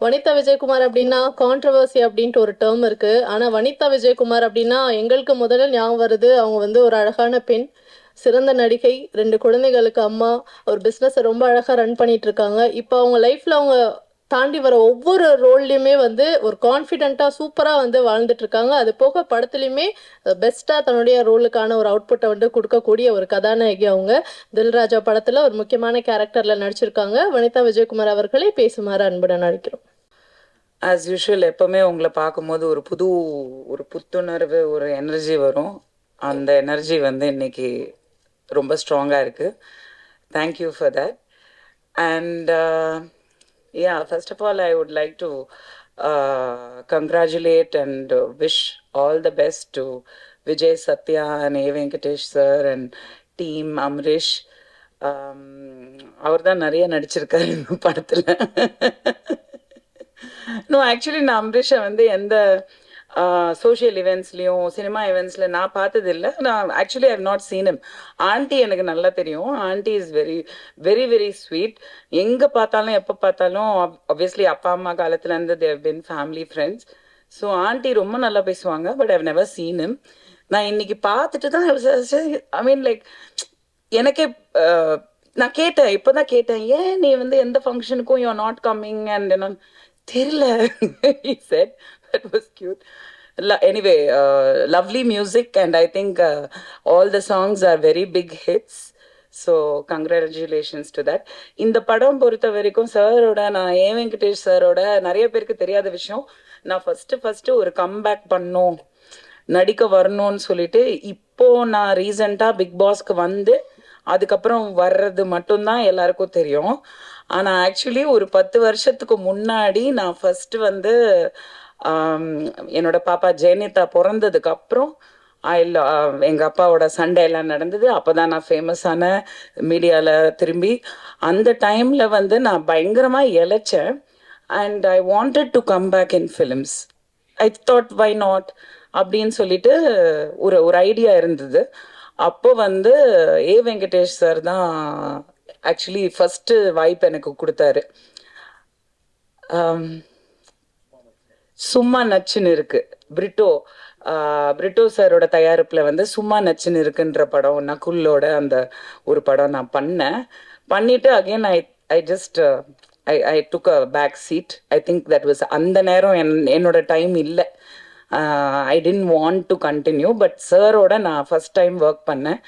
வனிதா விஜயகுமார் அப்படின்னா கான்ட்ரவர்சி அப்படின்ட்டு ஒரு டேர்ம் இருக்கு. ஆனா வனிதா விஜயகுமார் அப்படின்னா எங்களுக்கு முதல்ல ஞாபகம் வருது, அவங்க வந்து ஒரு அழகான பெண், சிறந்த நடிகை, 2 குழந்தைகளுக்கு அம்மா, ஒரு பிஸ்னஸை ரொம்ப அழகா ரன் பண்ணிட்டு இருக்காங்க. இப்போ அவங்க லைஃப்ல அவங்க தாண்டி வர ஒவ்வொரு ரோல்லையுமே வந்து ஒரு கான்ஃபிடென்ட்டா சூப்பரா வந்து வாழ்ந்துட்டு இருக்காங்க. அது போக படத்துலையுமே பெஸ்டா தன்னுடைய ரோலுக்கான ஒரு அவுட்புட்டை வந்து கொடுக்கக்கூடிய ஒரு கதாநாயகி அவங்க. தில்ராஜா படத்துல ஒரு முக்கியமான கேரக்டர்ல நடிச்சிருக்காங்க. வனிதா விஜயகுமார் அவர்களை பேசுமாறு அன்புடன் அழைக்கிறோம். ஆஸ் யூஷுவல் எப்போவுமே உங்களை பார்க்கும்போது ஒரு புத்துணர்வு, ஒரு எனர்ஜி வரும். அந்த எனர்ஜி வந்து இன்னைக்கு ரொம்ப ஸ்ட்ராங்காக இருக்குது. Thank you for that. And first of all I would like to congratulate and wish all the best to Vijay Satya and A. Venkatesh sir and team Amrish. அவர் தான் நிறைய நடிச்சிருக்காரு இந்த படத்தில். நோ, ஆக்சுவலி நான் அம்ரிஷை வந்து எந்த சோஷியல் இவெண்ட்ஸ்லேயும் சினிமா இவெண்ட்ஸில் நான் பார்த்ததில்லை. நான் actually I have not seen him. Aunty எனக்கு நல்லா தெரியும். Aunty is very very very sweet. எங்கே பார்த்தாலும் எப்போ பார்த்தாலும் ஆப்வியஸ்லி அப்பா அம்மா காலத்துலேருந்து they've been family friends. So aunty ரொம்ப நல்லா பேசுவாங்க. But I've never seen him. நான் இன்னைக்கு பார்த்துட்டு தான் ஐ மீன் லைக் எனக்கே நான் கேட்டேன், இப்போ தான் கேட்டேன், ஏன் நீ வந்து எந்த ஃபங்க்ஷனுக்கும் you are not coming and என்ன தெரியல. he said that was cute. Anyway, lovely music and I think all the songs are very big hits. So congratulations to that. இந்த படம் பொறுத்த வரைக்கும் சாரோட, நான் ஏ வெங்கடேஷ் சாரோட நிறைய பேருக்கு தெரியாத விஷயம், நான் ஃபர்ஸ்ட் ஒரு கம்பேக் பண்ணோம், நடிக்க வரணும்னு சொல்லிட்டு இப்போ நான் ரீசெண்டாக பிக் பாஸ்க்கு வந்து அதுக்கப்புறம் வர்றது மட்டும்தான் எல்லாருக்கும் தெரியும். ஆனால் ஆக்சுவலி ஒரு 10 வருஷத்துக்கு முன்னாடி நான் ஃபர்ஸ்ட் வந்து என்னோட பாப்பா ஜெயனிதா பிறந்ததுக்கு அப்புறம் எங்கள் அப்பாவோட சண்டே எல்லாம் நடந்தது. அப்போ தான் நான் ஃபேமஸான மீடியாவில் திரும்பி அந்த டைமில் வந்து நான் பயங்கரமாக இழைச்சேன். And I wanted to come back in films. I thought why not அப்படின்னு சொல்லிட்டு ஒரு ஒரு ஐடியா இருந்தது. அப்போ வந்து ஏ வெங்கடேஷ் சார் தான் ஆக்சுவலி ஃபர்ஸ்ட் வாய்ப்பு எனக்கு கொடுத்தாரு. சும்மா நச்சுன்னு இருக்கு, பிரிட்டோ சாரோட தயாரிப்புல வந்து சும்மா நச்சுன்னு இருக்குன்ற படம், நகுல்லோட அந்த ஒரு படம் நான் பண்ணிட்டு again I just I took a back seat. I think that was அந்த நேரம் என்னோட டைம் இல்லை. I didn't want to continue. But சாரோட நான் ஃபர்ஸ்ட் டைம் ஒர்க் பண்ணேன்.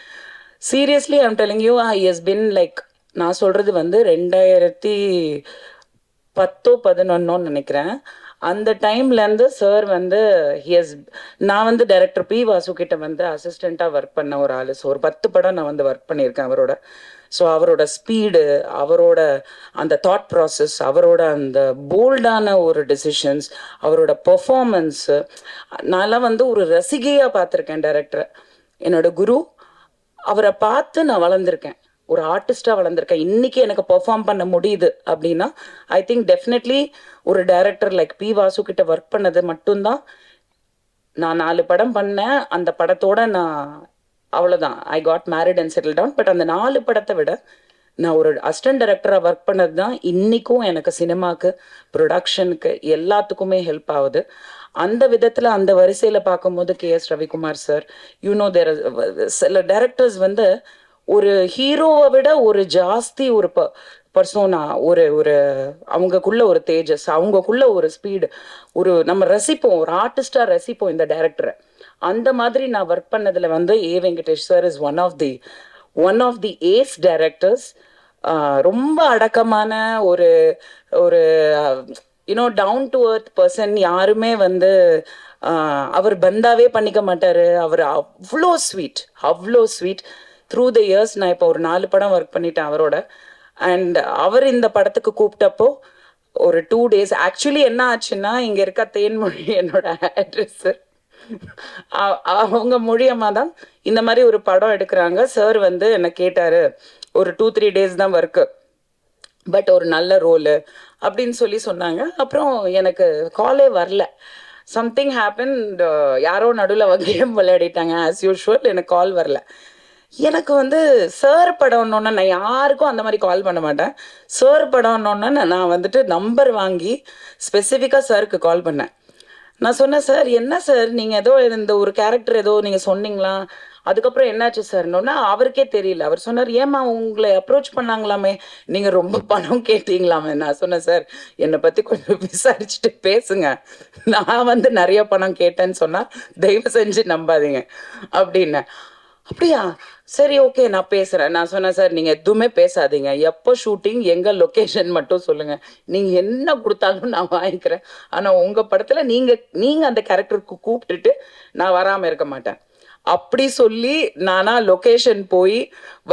Seriously I'm telling you, I has been like, நான் சொல்றது வந்து 2010-11 நினைக்கிறேன். அந்த டைம்லேருந்து சார் வந்து நான் வந்து டைரக்டர் பி வாசு கிட்ட வந்து அசிஸ்டண்ட்டாக ஒர்க் பண்ண ஒரு ஆள். ஸோ ஒரு 10 படம் நான் வந்து ஒர்க் பண்ணியிருக்கேன் அவரோட. ஸோ அவரோட ஸ்பீடு, அவரோட அந்த தாட் ப்ராசஸ், அவரோட அந்த போல்டான ஒரு டெசிஷன்ஸ், அவரோட பெர்ஃபார்மன்ஸு, நான்லாம் வந்து ஒரு ரசிகையாக பார்த்துருக்கேன் டைரக்டரை. என்னோட குரு, அவரை பார்த்து நான் வளர்ந்துருக்கேன், ஒரு ஆர்டிஸ்டாக வளர்ந்துருக்கேன். இன்னைக்கு எனக்கு பெர்ஃபார்ம் பண்ண முடியுது அப்படின்னா ஐ திங்க் டெஃபினெட்லி ஒரு டைரக்டர் லைக் பி வாசு கிட்ட ஒர்க் பண்ணது மட்டும்தான். நான் 4 படம் பண்ணேன். அந்த படத்தோட நான் அவ்வளோதான், I got married and settle down. But அந்த 4 படத்தை விட நான் ஒரு அசிஸ்டன்ட் டைரக்டராக ஒர்க் பண்ணது தான் இன்னைக்கும் எனக்கு சினிமாக்கு, ப்ரொடக்ஷனுக்கு, எல்லாத்துக்குமே ஹெல்ப் ஆகுது. அந்த விதத்தில் அந்த வரிசையில் பார்க்கும்போது கேஎஸ் ரவிக்குமார் சார், யூனோ தேர் சில டைரக்டர்ஸ் வந்து ஒரு ஹீரோவை விட ஒரு ஜாஸ்தி ஒரு பர்சோனா, ஒரு அவங்கக்குள்ள ஒரு தேஜஸ், அவங்கக்குள்ள ஒரு ஸ்பீடு, ஒரு நம்ம ரசிப்போம், ஒரு ஆர்டிஸ்டாக ரசிப்போம் இந்த டைரக்டரை. அந்த மாதிரி நான் ஒர்க் பண்ணதில் வந்து A Venkatesh sir is one of the ace directors. ரொம்ப அடக்கமான ஒரு ஒரு you know down to earth person. யாருமே வந்து அவர் பந்தாவே பண்ணிக்க மாட்டார். அவர் அவ்வளோ ஸ்வீட். த்ரூ த இயர்ஸ் நான் இப்போ ஒரு 4 படம் ஒர்க் பண்ணிட்டேன் அவரோட. அண்ட் அவர் இந்த படத்துக்கு கூப்பிட்டப்போ ஒரு 2 days ஆக்சுவலி என்ன ஆச்சுன்னா, இங்கே இருக்க தேன்மொழி என்னோட அட்ரஸ், அவங்க மூலியமாக தான் இந்த மாதிரி ஒரு படம் எடுக்கிறாங்க. சார் வந்து என்னை கேட்டார், ஒரு 2-3 days தான் ஒர்க்கு, பட் ஒரு நல்ல ரோலு அப்படின்னு சொன்னாங்க. அப்புறம் எனக்கு காலே வரல. சம்திங் ஹேப்பன், யாரோ நடுவில் கேம் விளையாடிட்டாங்க ஆஸ் யூஷுவல், எனக்கு கால் வரல. எனக்கு வந்து சார் படம்னோன்னா நான் யாருக்கும் அந்த மாதிரி கால் பண்ண மாட்டேன். சார் படம்னோன்னா நான் வந்துட்டு நம்பர் வாங்கி ஸ்பெசிஃபிக்காக சாருக்கு கால் பண்ணேன். நான் சொன்னேன், சார் என்ன சார் நீங்கள் ஏதோ இந்த ஒரு கேரக்டர் ஏதோ நீங்கள் சொன்னீங்களா, அதுக்கப்புறம் என்னாச்சு சார்னோன்னா அவருக்கே தெரியல. அவர் சொன்னார், ஏமா உங்களை அப்ரோச் பண்ணாங்களாமே, நீங்கள் ரொம்ப பணம் கேட்டீங்களாமே. நான் சொன்னேன், சார் என்னை பற்றி கொஞ்சம் விசாரிச்சுட்டு பேசுங்க, நான் வந்து நிறைய பணம் கேட்டேன்னு சொன்னால் தயவு செஞ்சு நம்பாதீங்க அப்படின்னு. அப்படியா, சரி ஓகே நான் பேசுகிறேன். நான் சொன்னேன், சார் நீங்கள் எதுவுமே பேசாதீங்க, எப்போ ஷூட்டிங், எங்கள் லொக்கேஷன் மட்டும் சொல்லுங்கள், நீங்கள் என்ன கொடுத்தாலும் நான் வாங்கிக்கிறேன். ஆனால் உங்கள் படத்தில் நீங்கள் அந்த கேரக்டருக்கு கூப்பிட்டுட்டு நான் வராமல் இருக்க மாட்டேன் அப்படி சொல்லி நானா லொக்கேஷன் போய்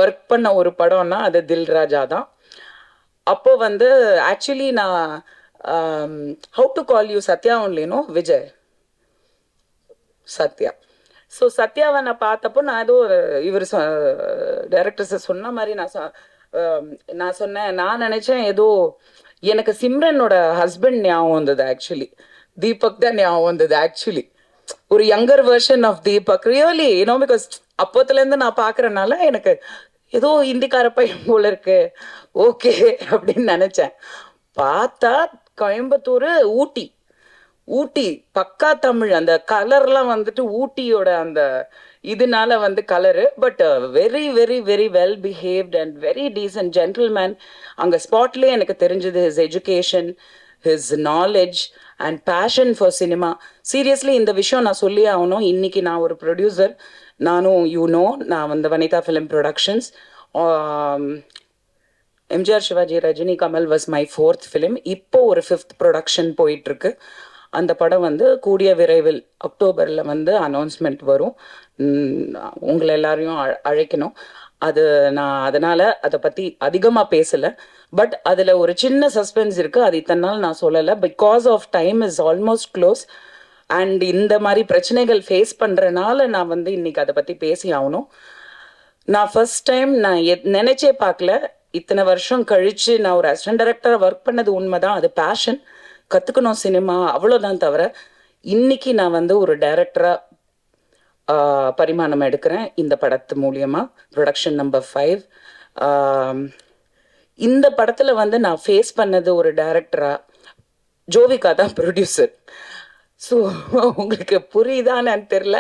ஒர்க் பண்ண ஒரு படம்னா அது தில் ராஜா தான். அப்போ வந்து ஆக்சுவலி நான் how to call you Sathya ஒன்லினோ விஜய் சத்யா. ஸோ சத்யாவை நான் பார்த்தப்போ நான் ஏதோ இவர் டைரக்டர்ஸை சொன்ன மாதிரி நான் சொன்னேன், நான் நினச்சேன் ஏதோ எனக்கு சிம்ரனோட ஹஸ்பண்ட் ஞாபகம் வந்தது. ஆக்சுவலி தீபக் தான் ஞாபகம் வந்தது. ஆக்சுவலி ஒரு younger version of Deepak, really you know, because அப்போத்துலேருந்து நான் பார்க்குறனால எனக்கு ஏதோ ஹிந்திக்கார பையன் போல இருக்கு, ஓகே அப்படின்னு நினச்சேன். பார்த்தா கோயம்புத்தூர், ஊட்டி பக்கா தமிழ். அந்த கலர்லாம் வந்துட்டு ஊட்டியோட அந்த இதனால வந்து colour, but very very very well behaved and very decent gentleman. அங்கே ஸ்பாட்லேயே எனக்கு தெரிஞ்சது his education, his knowledge and passion for cinema. Seriously இந்த விஷயம் நான் சொல்லி ஆகணும். இன்னைக்கு நான் ஒரு ப்ரொடியூசர், நானும் நான் வந்து Vanitha film productions. MGR, Sivaji, Rajini, Kamal was my 4th film. இப்போ ஒரு 5th ப்ரொடக்ஷன் போயிட்டுருக்கு. அந்த படம் வந்து கூடிய விரைவில் அக்டோபரில் வந்து அனௌன்ஸ்மெண்ட் வரும். உங்களை எல்லாரையும் அழைக்கணும். அது நான் அதனால் அதை பற்றி அதிகமாக பேசலை. பட் அதில் ஒரு சின்ன சஸ்பென்ஸ் இருக்குது, அது இத்தனை நாள் நான் சொல்லலை. Because of time is almost close and இந்த மாதிரி பிரச்சனைகள் ஃபேஸ் பண்ணுறனால நான் வந்து இன்றைக்கி அதை பற்றி பேசி ஆகணும். நான் ஃபர்ஸ்ட் டைம் நான் நினச்சே பார்க்கல, இத்தனை வருஷம் கழித்து நான் ஒரு அசிஸ்டன்ட் டைரக்டராக ஒர்க் பண்ணது உண்மைதான், அது பேஷன், கற்றுக்கணும் சினிமா, அவ்வளோதான். தவிர இன்னைக்கு நான் வந்து ஒரு டைரக்டரா பரிமாணம் எடுக்கிறேன் இந்த படத்து மூலியமா. Production number 5. இந்த படத்துல வந்து நான் ஃபேஸ் பண்ணது ஒரு டைரக்டரா, ஜோவிகா தான் ப்ரொடியூசர். ஸோ உங்களுக்கு புரியுதான்னு தெரில.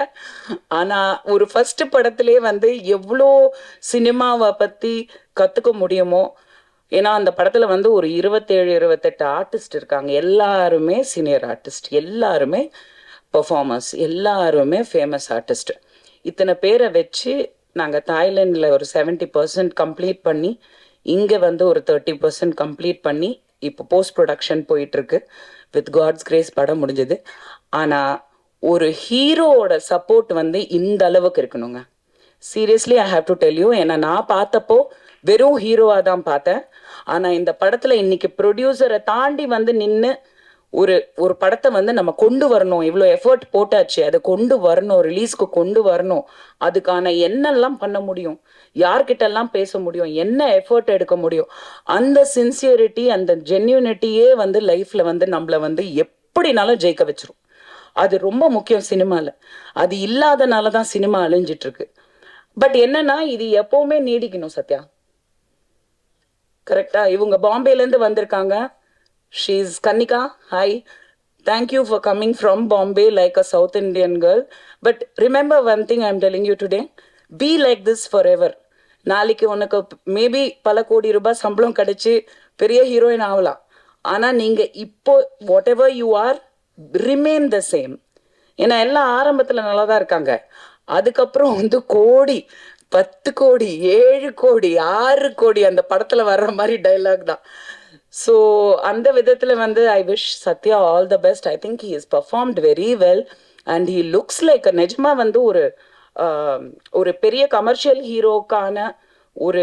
ஆனால் ஒரு ஃபர்ஸ்ட் படத்திலே வந்து எவ்வளோ சினிமாவை பற்றி கற்றுக்க முடியுமோ. ஏன்னா அந்த படத்தில் வந்து ஒரு 27-28 ஆர்டிஸ்ட் இருக்காங்க. எல்லாருமே சீனியர் ஆர்டிஸ்ட், எல்லாருமே பெர்ஃபார்மர்ஸ், எல்லாருமே ஃபேமஸ் ஆர்டிஸ்ட். இத்தனை பேரை வச்சு நாங்கள் தாய்லாண்டில் ஒரு 70% கம்ப்ளீட் பண்ணி, இங்கே வந்து ஒரு 30% கம்ப்ளீட் பண்ணி இப்போ போஸ்ட் ப்ரொடக்ஷன் போயிட்டுருக்கு. வித் காட்ஸ் கிரேஸ் படம் முடிஞ்சது. ஆனால் ஒரு ஹீரோவோட சப்போர்ட் வந்து இந்த அளவுக்கு இருக்கணுங்க. Seriously I have to tell you. ஏன்னா நான் பார்த்தப்போ வெறும் ஹீரோவாக தான் பார்த்தேன். ஆனால் இந்த படத்தில் இன்னைக்கு ப்ரொடியூசரை தாண்டி வந்து நின்று ஒரு படத்தை வந்து நம்ம கொண்டு வரணும், இவ்வளோ எஃபர்ட் போட்டாச்சு, அதை கொண்டு வரணும், ரிலீஸ்க்கு கொண்டு வரணும். அதுக்கான என்னெல்லாம் பண்ண முடியும், யார்கிட்டெல்லாம் பேச முடியும், என்ன எஃபர்ட் எடுக்க முடியும், அந்த சின்சியரிட்டி, அந்த ஜென்யூனிட்டியே வந்து லைஃப்ல வந்து நம்மளை வந்து எப்படினாலும் ஜெயிக்க வச்சிரும். அது ரொம்ப முக்கியம் சினிமாவில். அது இல்லாதனால தான் சினிமா அழிஞ்சிட்டு இருக்கு. பட் என்னன்னா இது எப்பவுமே நீடிக்கணும். சத்யா கரெக்டா? இவங்க பாம்பேலேருந்து வந்திருக்காங்க. She's Kanika. Hi. Thank you for coming from Bombay like a South Indian girl. But remember one thing I'm telling you today. Be like this forever. நாளைக்கு உனக்கு மேபி பல கோடி ரூபாய் சம்பளம் கிடைச்சி பெரிய ஹீரோயின் ஆகலாம். ஆனால் நீங்கள் இப்போ what ever you are remain the same. ஏன்னா எல்லாம் ஆரம்பத்தில் நல்லா தான் இருக்காங்க. அதுக்கப்புறம் வந்து கோடி, 10 கோடி, 7 கோடி, 6 கோடி அந்த படத்தில் வர்ற மாதிரி டைலாக் தான். ஸோ அந்த விதத்தில் வந்து I wish Sathya all the best. I think he is performed very well and he looks like நிஜமாக வந்து ஒரு பெரிய கமர்ஷியல் ஹீரோக்கான ஒரு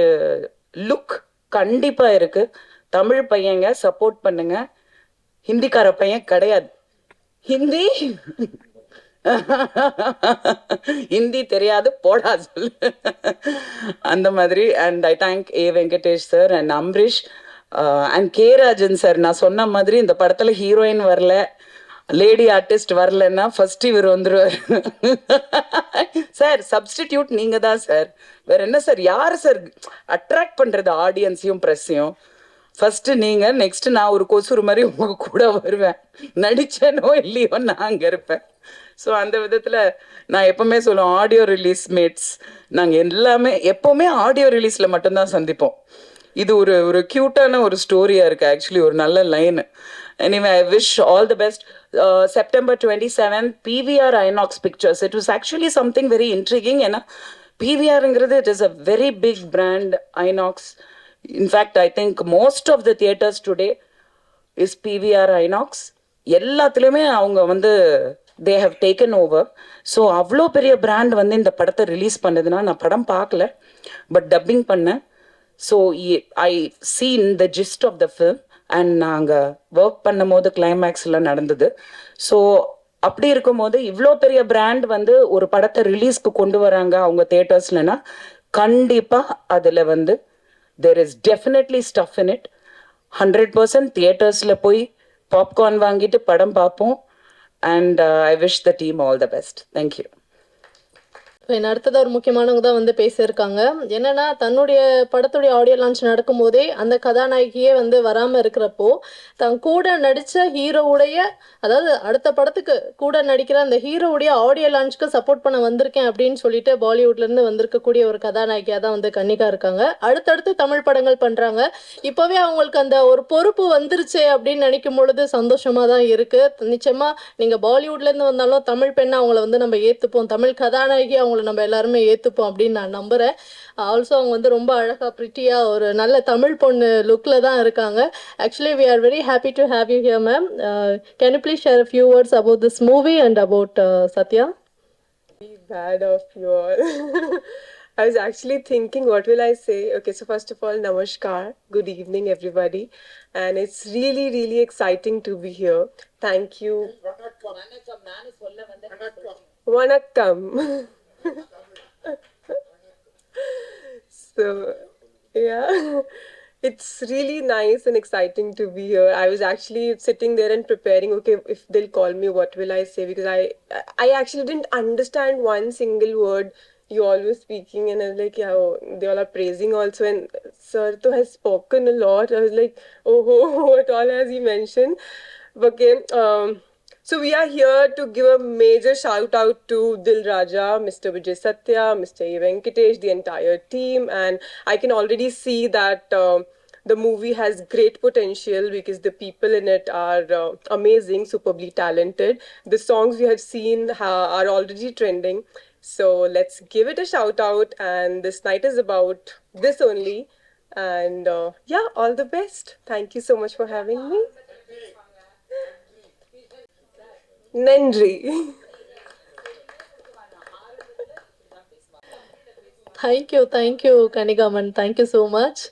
லுக் கண்டிப்பாக இருக்கு. தமிழ் பையங்க சப்போர்ட் பண்ணுங்க. ஹிந்திக்கார பையன் கிடையாது. ஹிந்தி தெரியாது போடா சொல்லு அந்த மாதிரி. And I thank A Venkatesh sir and Ambareesh and K Rajan sir. நான் சொன்ன மாதிரி இந்த படத்துல ஹீரோயின் வரல, லேடி ஆர்டிஸ்ட் வரலன்னா ஃபர்ஸ்ட் இவர் வந்துருவார். சார் சப்ஸ்டிடியூட் நீங்க தான் சார், வேற என்ன சார், யாரு சார் அட்ராக்ட் பண்றது ஆடியன்ஸையும் ப்ரெஸ்ஸையும்? ஃபர்ஸ்ட் நீங்க, நெக்ஸ்ட் நான் ஒரு கொசூர் மாதிரி உங்க கூட வருவேன். நடிச்சேனோ இல்லையோ நான் அங்க இருப்பேன். ஸோ அந்த விதத்துல நான் எப்பவுமே சொல்லுவேன், ஆடியோ ரிலீஸ் மேட்ஸ் நாங்கள் எல்லாமே எப்பவுமே ஆடியோ ரிலீஸ்ல மட்டும்தான் சந்திப்போம். இது ஒரு கியூட்டான ஒரு ஸ்டோரியா இருக்கு. ஆக்சுவலி ஒரு நல்ல line. Anyway I wish all the best. September 27th PVR INOX Pictures. It was actually something very intriguing. ஏன்னா PVRங்கிறது it is a very big brand. INOX, in fact I think most of the theaters today is PVR INOX. எல்லாத்துலேயுமே அவங்க வந்து they have taken over. So அவ்வளோ பெரிய பிராண்ட் வந்து இந்த படத்தை ரிலீஸ் பண்ணதுன்னா, நான் படம் பார்க்கல பட் டப்பிங் பண்ணேன். So I seen the gist of the film and நாங்கள் ஒர்க் பண்ணும் போது கிளைமேக்ஸ்லாம் நடந்தது. ஸோ அப்படி இருக்கும்போது இவ்வளோ பெரிய பிராண்ட் வந்து ஒரு படத்தை ரிலீஸ்க்கு கொண்டு வராங்க அவங்க தியேட்டர்ஸ்லனா, கண்டிப்பாக அதில் வந்து there is definitely stuff in it. 100% தியேட்டர்ஸில் போய் பாப்கார்ன் வாங்கிட்டு படம் பார்ப்போம். And I wish the team all the best. Thank you. இப்போ அடுத்ததாக ஒரு முக்கியமானவங்க தான் வந்து பேசியிருக்காங்க. என்னன்னா, தன்னுடைய படத்துடைய ஆடியோ லான்ச் நடக்கும்போதே அந்த கதாநாயகியே வந்து வராமல் இருக்கிறப்போ தன் கூட நடித்த ஹீரோவுடைய, அதாவது அடுத்த படத்துக்கு கூட நடிக்கிற அந்த ஹீரோவுடைய ஆடியோ லான்ச்சுக்கு சப்போர்ட் பண்ண வந்திருக்கேன் அப்படின்னு சொல்லிட்டு பாலிவுட்லேருந்து வந்திருக்கக்கூடிய ஒரு கதாநாயகியாக தான் வந்து கன்னிகா இருக்காங்க. அடுத்தடுத்து தமிழ் படங்கள் பண்ணுறாங்க. இப்போவே அவங்களுக்கு அந்த ஒரு பொறுப்பு வந்துருச்சு அப்படின்னு நினைக்கும் பொழுது சந்தோஷமாக தான் இருக்குது. நிச்சயமாக நீங்கள் பாலிவுட்லேருந்து வந்தாலும் தமிழ் பெண்ணை அவங்கள வந்து நம்ம ஏற்றுப்போம், தமிழ் கதாநாயகி அவங்கள நம்ம எல்லாருமே ஏற்றுப்போம் அப்படின்னு நான் நம்புகிறேன். ஆல்சோ அவங்க வந்து ரொம்ப அழகாக ப்ரிட்டியாக ஒரு நல்ல தமிழ் பொண்ணு லுக்கில் தான் இருக்காங்க. Actually, we are very happy to have you here, ma'am. Can you please share a few words about this movie and about Satya? Bad of you all. I was actually thinking, what will I say? Okay, so first of all, namaskar. Good evening, everybody. And it's really, really exciting to be here. Thank you. Vanakkam. So, yeah. It's really nice and exciting to be here. I was actually sitting there and preparing, okay, if they'll call me, what will I say? Because I actually didn't understand one single word you all were speaking, and I was like, yeah, oh, they all are praising also. And Sir to has spoken a lot. I was like, oh, what all has he mentioned? Okay, so we are here to give a major shout out to Dil Raja, Mr. Vijay Satya, Mr. A. Venkatesh, the entire team, and I can already see that the movie has great potential because the people in it are amazing, superbly talented. The songs we have seen are already trending. So let's give it a shout out, and this night is about this only. And yeah, all the best. Thank you so much for having me. நன்றி. தேங்க்யூ கனிகாமன், தேங்க்யூ ஸோ மச்.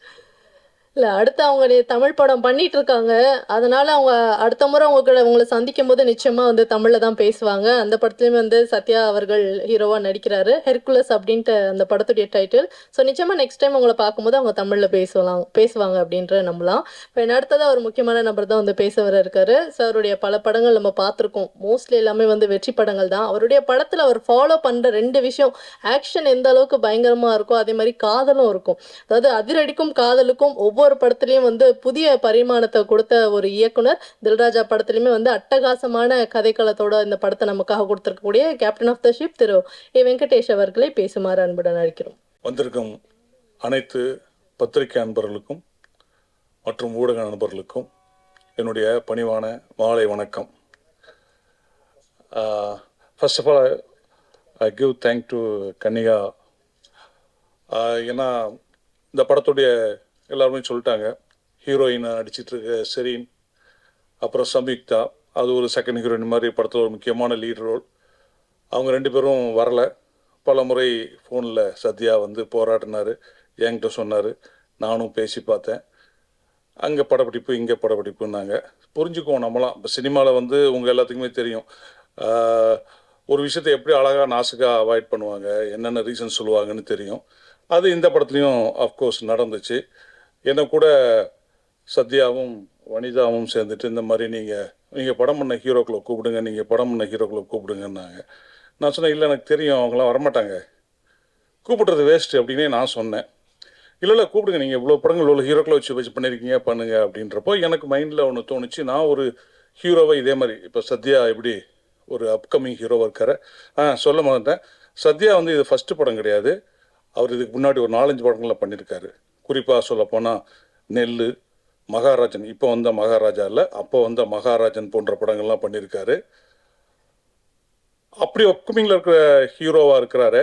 இல்லை, அடுத்து அவங்க தமிழ் படம் பண்ணிட்டு இருக்காங்க. அதனால அவங்க அடுத்த முறை உங்களை சந்திக்கும் போது நிச்சயமா தமிழ்ல தான் பேசுவாங்க. அந்த படத்துலயுமே சத்யா அவர்கள் ஹீரோவா நடிக்கிறாரு. ஹெர்குலஸ் அப்படின்ட்டு அந்த படத்துடைய டைட்டில். ஸோ நிச்சயமா நெக்ஸ்ட் டைம் உங்களை பார்க்கும்போது அவங்க தமிழ்ல பேசுவாங்க அப்படின்ற நம்பலாம். இப்போ அடுத்ததாக ஒரு முக்கியமான நபர் தான் பேச வர இருக்காரு. ஸோ அவருடைய பல படங்கள் நம்ம பார்த்துருக்கோம். மோஸ்ட்லி எல்லாமே வெற்றி படங்கள் தான். அவருடைய படத்தில் அவர் ஃபாலோ பண்ற 2 விஷயம், ஆக்ஷன் எந்த அளவுக்கு பயங்கரமா இருக்கோ அதே மாதிரி காதலும் இருக்கும். அதாவது அதிரடிக்கும் காதலுக்கும் ஒவ்வொரு படத்திலையும் புதிய பரிமாணத்தை கொடுத்த ஒரு இயக்குனர். தில்ராஜா படத்திலுமே அட்டகாசமான கதைக்களத்தோட இந்த படத்தை நமக்காக கொடுத்திருக்கக்கூடிய கேப்டன் ஆஃப் த ஷிப் திரு ஏ. வெங்கடேஷ் அவர்களை பேசுமாறு அன்புடன் அழைக்கிறோம். வந்திருக்கும் அனைத்து பத்திரிகை அன்பர்களுக்கும் மற்றும் ஊடக நண்பர்களுக்கும் என்னுடைய பணிவான மாலை வணக்கம். First of all I give thank to Kannika. ஏன்னா இந்த படத்துடைய எல்லாருமே சொல்லிட்டாங்க, ஹீரோயினை நடிச்சிட்டு இருக்க செரீன், அப்புறம் சம்யுக்தா, அது ஒரு செகண்ட் ஹீரோயின் மாதிரி படத்தில் ஒரு முக்கியமான லீட் ரோல். அவங்க 2 பேரும் வரல. பல முறை ஃபோனில் சத்யா போராடினார், என்கிட்ட சொன்னார். நானும் பேசி பார்த்தேன். அங்கே படப்பிடிப்பு இங்கே படப்பிடிப்புன்னாங்க. புரிஞ்சுக்குவோம் நம்மளாம். இப்போ சினிமாவில் உங்கள் எல்லாத்துக்குமே தெரியும், ஒரு விஷயத்தை எப்படி அழகாக நாசுக்காக அவாய்ட் பண்ணுவாங்க, என்னென்ன ரீசன் சொல்லுவாங்கன்னு தெரியும். அது இந்த படத்துலையும் அஃப்கோர்ஸ் நடந்துச்சு. என்னை கூட சத்யாவும் வனிதாவும் சேர்ந்துட்டு இந்த மாதிரி நீங்கள் படம் பண்ண ஹீரோக்களை கூப்பிடுங்க, நீங்கள் படம் பண்ண ஹீரோக்களை கூப்பிடுங்கன்னாங்க. நான் சொன்னேன், இல்லை எனக்கு தெரியும் அவங்களாம் வரமாட்டாங்க, கூப்பிடுறது வேஸ்ட்டு அப்படின்னே நான் சொன்னேன். இல்லை கூப்பிடுங்க, நீங்கள் இவ்வளோ படங்கள் இவ்வளோ ஹீரோக்களை வச்சு பண்ணியிருக்கீங்க, பண்ணுங்க அப்படின்றப்போ எனக்கு மைண்டில் ஒன்று தோணுச்சு. நான் ஒரு ஹீரோவை இதே மாதிரி இப்போ சத்யா எப்படி ஒரு அப்கமிங் ஹீரோவாக இருக்காரு. சொல்ல மாட்டேன், சத்யா இது ஃபஸ்ட்டு படம் கிடையாது. அவர் இதுக்கு முன்னாடி ஒரு 4-5 படங்களில் பண்ணியிருக்காரு. குறிப்பாக சொல்லப்போனால் நெல், மகாராஜன், இப்போ வந்த மகாராஜா இல்லை, அப்போ வந்த மகாராஜன் போன்ற படங்கள்லாம் பண்ணியிருக்காரு. அப்படி அப்கமிங்கில் இருக்கிற ஹீரோவாக இருக்கிறாரு.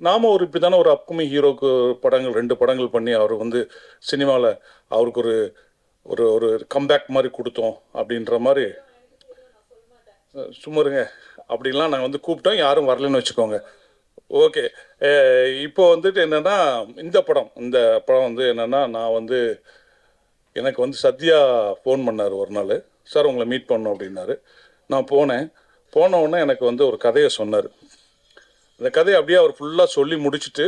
நாம் இப்படி தானே ஒரு அப்கமிங் ஹீரோக்கு படங்கள் 2 படங்கள் பண்ணி அவர் சினிமாவில் அவருக்கு ஒரு ஒரு ஒரு கம்பேக் மாதிரி கொடுத்தோம் அப்படின்ற மாதிரி. சும்மாருங்க, அப்படின்லாம் நாங்கள் கூப்பிட்டோம், யாரும் வரலன்னு வச்சுக்கோங்க. ஓகே, இப்போ என்னென்னா இந்த படம் என்னென்னா நான் எனக்கு சத்யா ஃபோன் பண்ணார் ஒரு நாள். சார் உங்களை மீட் பண்ணோம் அப்படின்னாரு. நான் போன உடனே எனக்கு ஒரு கதையை சொன்னார். அந்த கதையை அப்படியே அவர் ஃபுல்லாக சொல்லி முடிச்சுட்டு,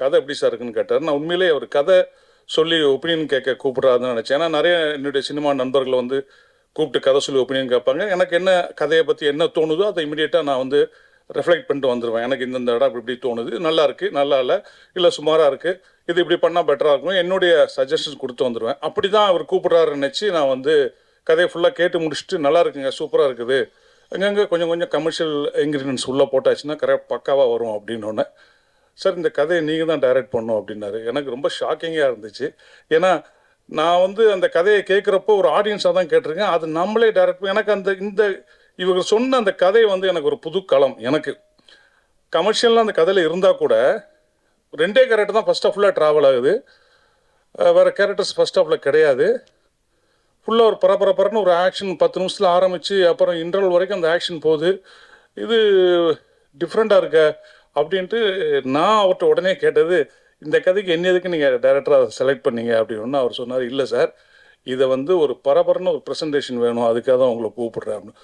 கதை எப்படி சார் இருக்குன்னு கேட்டார். நான் உண்மையிலேயே அவர் கதை சொல்லி ஒப்பீனியன் கேட்க கூப்பிட்றாருன்னு நினச்சேன். ஏன்னா நிறைய என்னுடைய சினிமா நண்பர்கள் கூப்பிட்டு கதை சொல்லி ஒப்பீனியன் கேட்பாங்க. எனக்கு என்ன கதையை பற்றி என்ன தோணுதோ அதை இமீடியட்டாக நான் ரெஃப்ளெக்ட் பண்ணிட்டு வந்துடுவேன். எனக்கு இந்த இடம் இப்படி தோணுது, நல்லா இருக்குது, நல்லா இல்லை சுமாராக இருக்குது, இது இப்படி பண்ணால் பெட்டராக இருக்கும், என்னுடைய சஜஷன்ஸ் கொடுத்து வந்துடுவேன். அப்படி தான் அவர் கூப்பிட்றாருன்னு நினச்சி நான் கதையை ஃபுல்லாக கேட்டு முடிச்சுட்டு, நல்லா இருக்குங்க, சூப்பராக இருக்குது, அங்கங்கே கொஞ்சம் கமர்ஷியல் இன்க்ரீடியன்ஸ் உள்ளே போட்டாச்சுன்னா கரெக்ட் பக்காவாக வரும் அப்படின்னோடனே, சார் இந்த கதையை நீங்கள் தான் டைரக்ட் பண்ணணும் அப்படின்னாரு. எனக்கு ரொம்ப ஷாக்கிங்காக இருந்துச்சு. ஏன்னா நான் அந்த கதையை கேட்குறப்போ ஒரு ஆடியன்ஸாக தான் கேட்டிருக்கேன். அது நம்மளே டைரக்ட் எனக்கு இந்த இவங்க சொன்ன அந்த கதை எனக்கு ஒரு புது களம். எனக்கு கமர்ஷியலாக அந்த கதையில் இருந்தால் கூட 2 கேரக்டர் தான் ஃபஸ்ட் ஆஃப்ல ட்ராவல் ஆகுது, வேறு கேரக்டர்ஸ் ஃபஸ்ட் ஆஃபில் கிடையாது. ஃபுல்லாக ஒரு பரபரன்னு ஒரு ஆக்ஷன் 10 நிமிஷத்தில் ஆரம்பித்து அப்புறம் இன்டர்வல் வரைக்கும் அந்த ஆக்ஷன் போகுது. இது டிஃப்ரெண்ட்டாக இருக்க அப்படின்ட்டு நான் அவர்கிட்ட உடனே கேட்டது, இந்த கதைக்கு என்ன எதுக்கு நீங்கள் டைரக்டராக செலக்ட் பண்ணீங்க அப்படின்னு. அவர் சொன்னார், இல்லை சார், இதை ஒரு பரபரன்னு ஒரு ப்ரெசன்டேஷன் வேணும், அதுக்காக தான் உங்களை கூப்பிடுறேன் அப்படின்னு.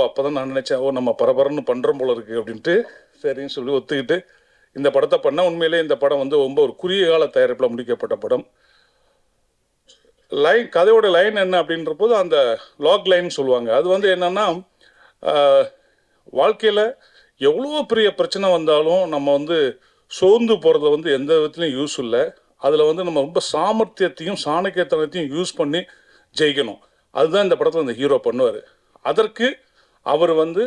அப்போ தான் நான் நினச்சேன், நம்ம பரபரன்னு பண்ணுறோம் போல இருக்குது அப்படின்ட்டு சரின்னு சொல்லி ஒத்துக்கிட்டு இந்த படத்தை பண்ணால். உண்மையிலே இந்த படம் ரொம்ப ஒரு குறுகிய கால தயாரிப்பில் முடிக்கப்பட்ட படம். லைன் கதையோட லைன் என்ன அப்படின்ற போது அந்த லாக் லைன் சொல்லுவாங்க. அது வந்து என்னன்னா வாழ்க்கையில் எவ்வளோ பெரிய பிரச்சனை வந்தாலும் நம்ம வந்து சோர்ந்து போகிறத வந்து எந்த விதத்துலையும் யூஸ் இல்லை. அதில் வந்து நம்ம ரொம்ப சாமர்த்தியத்தையும் சாணக்கியத்தனத்தையும் யூஸ் பண்ணி ஜெயிக்கணும். அதுதான் இந்த படத்தில் இந்த ஹீரோ பண்ணுவார். அதற்கு அவர் வந்து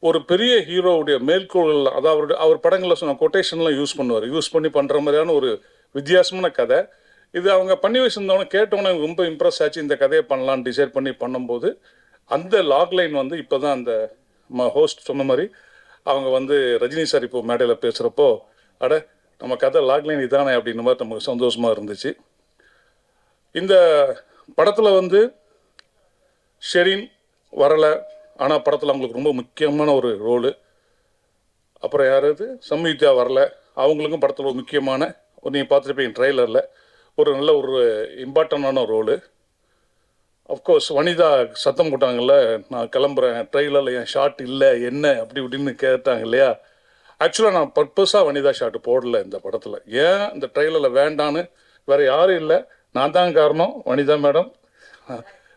ஒரு பெரிய ஹீரோவுடைய மேற்கோள்கள், அதாவது அவர் படங்களில் சொன்ன கொட்டேஷன்லாம் யூஸ் பண்ணுவார். யூஸ் பண்ணி பண்ணுற மாதிரியான ஒரு வித்தியாசமான கதை இது. அவங்க பண்ணி வச்சுருந்தவங்க கேட்டவொன்னே எனக்கு ரொம்ப இம்ப்ரெஸ் ஆச்சு. இந்த கதையை பண்ணலான்னு டிசைட் பண்ணி பண்ணும்போது அந்த லாக் லைன் வந்து இப்போ தான் அந்த ஹோஸ்ட் சொன்ன மாதிரி அவங்க வந்து ரஜினி சார் இப்போ மேடையில் பேசுகிறப்போ அட நம்ம கதை லாக்லைன் இதானே அப்படின்ற மாதிரி நமக்கு சந்தோஷமாக இருந்துச்சு. இந்த படத்தில் வந்து ஷெரீன் வரலை, ஆனால் படத்தில் அவங்களுக்கு ரொம்ப முக்கியமான ஒரு ரோலு. அப்புறம் யாராவது சம்யுக்தா வரலை, அவங்களுக்கும் படத்தில் ஒரு முக்கியமான நீங்கள் பார்த்துருப்பீங்க ட்ரெய்லரில் ஒரு நல்ல ஒரு இம்பார்ட்டண்டான ரோலு. அஃப்கோர்ஸ் வனிதா சத்தம் போட்டாங்கல்ல, நான் கிளம்புறேன், ட்ரெய்லரில் என் ஷாட் இல்லை என்ன அப்படி இப்படின்னு கேட்டாங்க இல்லையா. ஆக்சுவலாக நான் பர்பஸாக வனிதா ஷாட் போடல இந்த படத்தில். ஏன் இந்த ட்ரெய்லரில் வேண்டான்னு வேறு யாரும் இல்லை, நான் தான் காரணம். வனிதா மேடம்,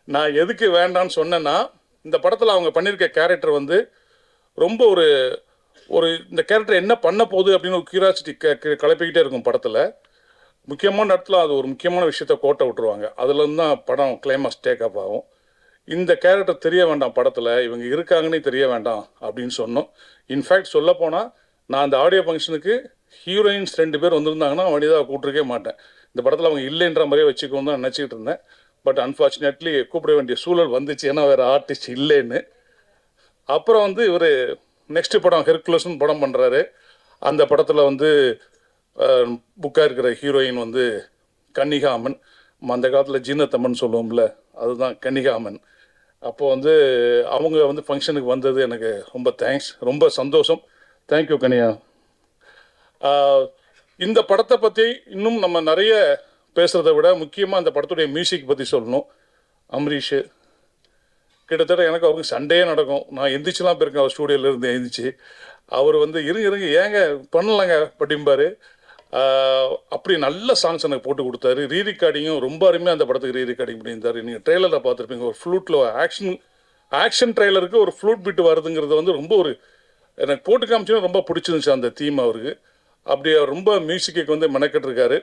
நான் எதுக்கு வேண்டான்னு சொன்னேன்னா இந்த படத்தில் அவங்க பண்ணியிருக்க கேரக்டர் வந்து ரொம்ப ஒரு ஒரு இந்த கேரக்டர் என்ன பண்ண போகுது அப்படின்னு ஒரு கியூரியாசிட்டி கிளப்பிக்கிட்டே இருக்கும் படத்தில். முக்கியமான இடத்துல அது ஒரு முக்கியமான விஷயத்த கோட்டை விட்டுருவாங்க. அதுலேருந்து தான் படம் கிளைமாக்ஸ் டேக் அப் ஆகும். இந்த கேரக்டர் தெரிய வேண்டாம் படத்தில், இவங்க இருக்காங்கன்னே தெரிய வேண்டாம் அப்படின்னு சொன்னோம். இன்ஃபேக்ட் சொல்லப்போனால் நான் அந்த ஆடியோ ஃபங்க்ஷனுக்கு ஹீரோயின்ஸ் 2 பேர் வந்திருந்தாங்கன்னா வனிதாவை கூப்பிட்டுருக்கே மாட்டேன். இந்த படத்தில் அவங்க இல்லைன்ற மாதிரியே வச்சுக்கோன்னு தான் நினச்சிக்கிட்டு இருந்தேன். பட் அன்ஃபார்ச்சுனேட்லி கூப்பிட வேண்டிய சூழல் வந்துச்சு, ஏன்னா வேறு ஆர்டிஸ்ட் இல்லைன்னு. அப்புறம் வந்து இவர் நெக்ஸ்ட் படம் ஹெர்குலஸ்னு படம் பண்ணுறாரு. அந்த படத்தில் வந்து புக்காக இருக்கிற ஹீரோயின் வந்து கன்னிகா அம்மன். அந்த காலத்தில் ஜீனத்தம்மன் சொல்லுவோம்ல, அதுதான் கன்னிகா அம்மன். அப்போது வந்து அவங்க வந்து ஃபங்க்ஷனுக்கு வந்தது எனக்கு ரொம்ப தேங்க்ஸ், ரொம்ப சந்தோஷம். தேங்க்யூ கனியா. இந்த படத்தை பற்றி இன்னும் நம்ம நிறைய பேசுகிறத விட முக்கியமாக இந்த படத்துடைய மியூசிக் பற்றி சொல்லணும். அம்ரீஷு கிட்டத்தட்ட எனக்கு அவருக்கு சண்டே நடக்கும். நான் எந்திரிச்சுலாம் போயிருக்கேன் அவர் ஸ்டூடியோலேருந்து எழுந்திரிச்சு. அவர் வந்து இருங்க ஏங்க பண்ணலாங்க அப்படிம்பார். அப்படி நல்ல சாங்ஸ் எனக்கு போட்டு கொடுத்தாரு. ரீரிகார்டிங்கும் ரொம்ப அருமையாக அந்த படத்துக்கு ரீரிகார்டிங் பண்ணியிருந்தார். நீங்கள் ட்ரெய்லரில் பார்த்துருப்பீங்க, ஒரு ஃப்ளூட்டில் ஆக்ஷன் ட்ரெய்லருக்கு ஒரு ஃப்ளூட் பிட்டு வருதுங்கிறது வந்து ரொம்ப ஒரு எனக்கு போட்டு காமிச்சுன்னா ரொம்ப பிடிச்சிருந்துச்சு அந்த தீம் அவருக்கு. அப்படி அவர் ரொம்ப மியூசிக்கு வந்து மெனக்கெட்டிருக்காரு.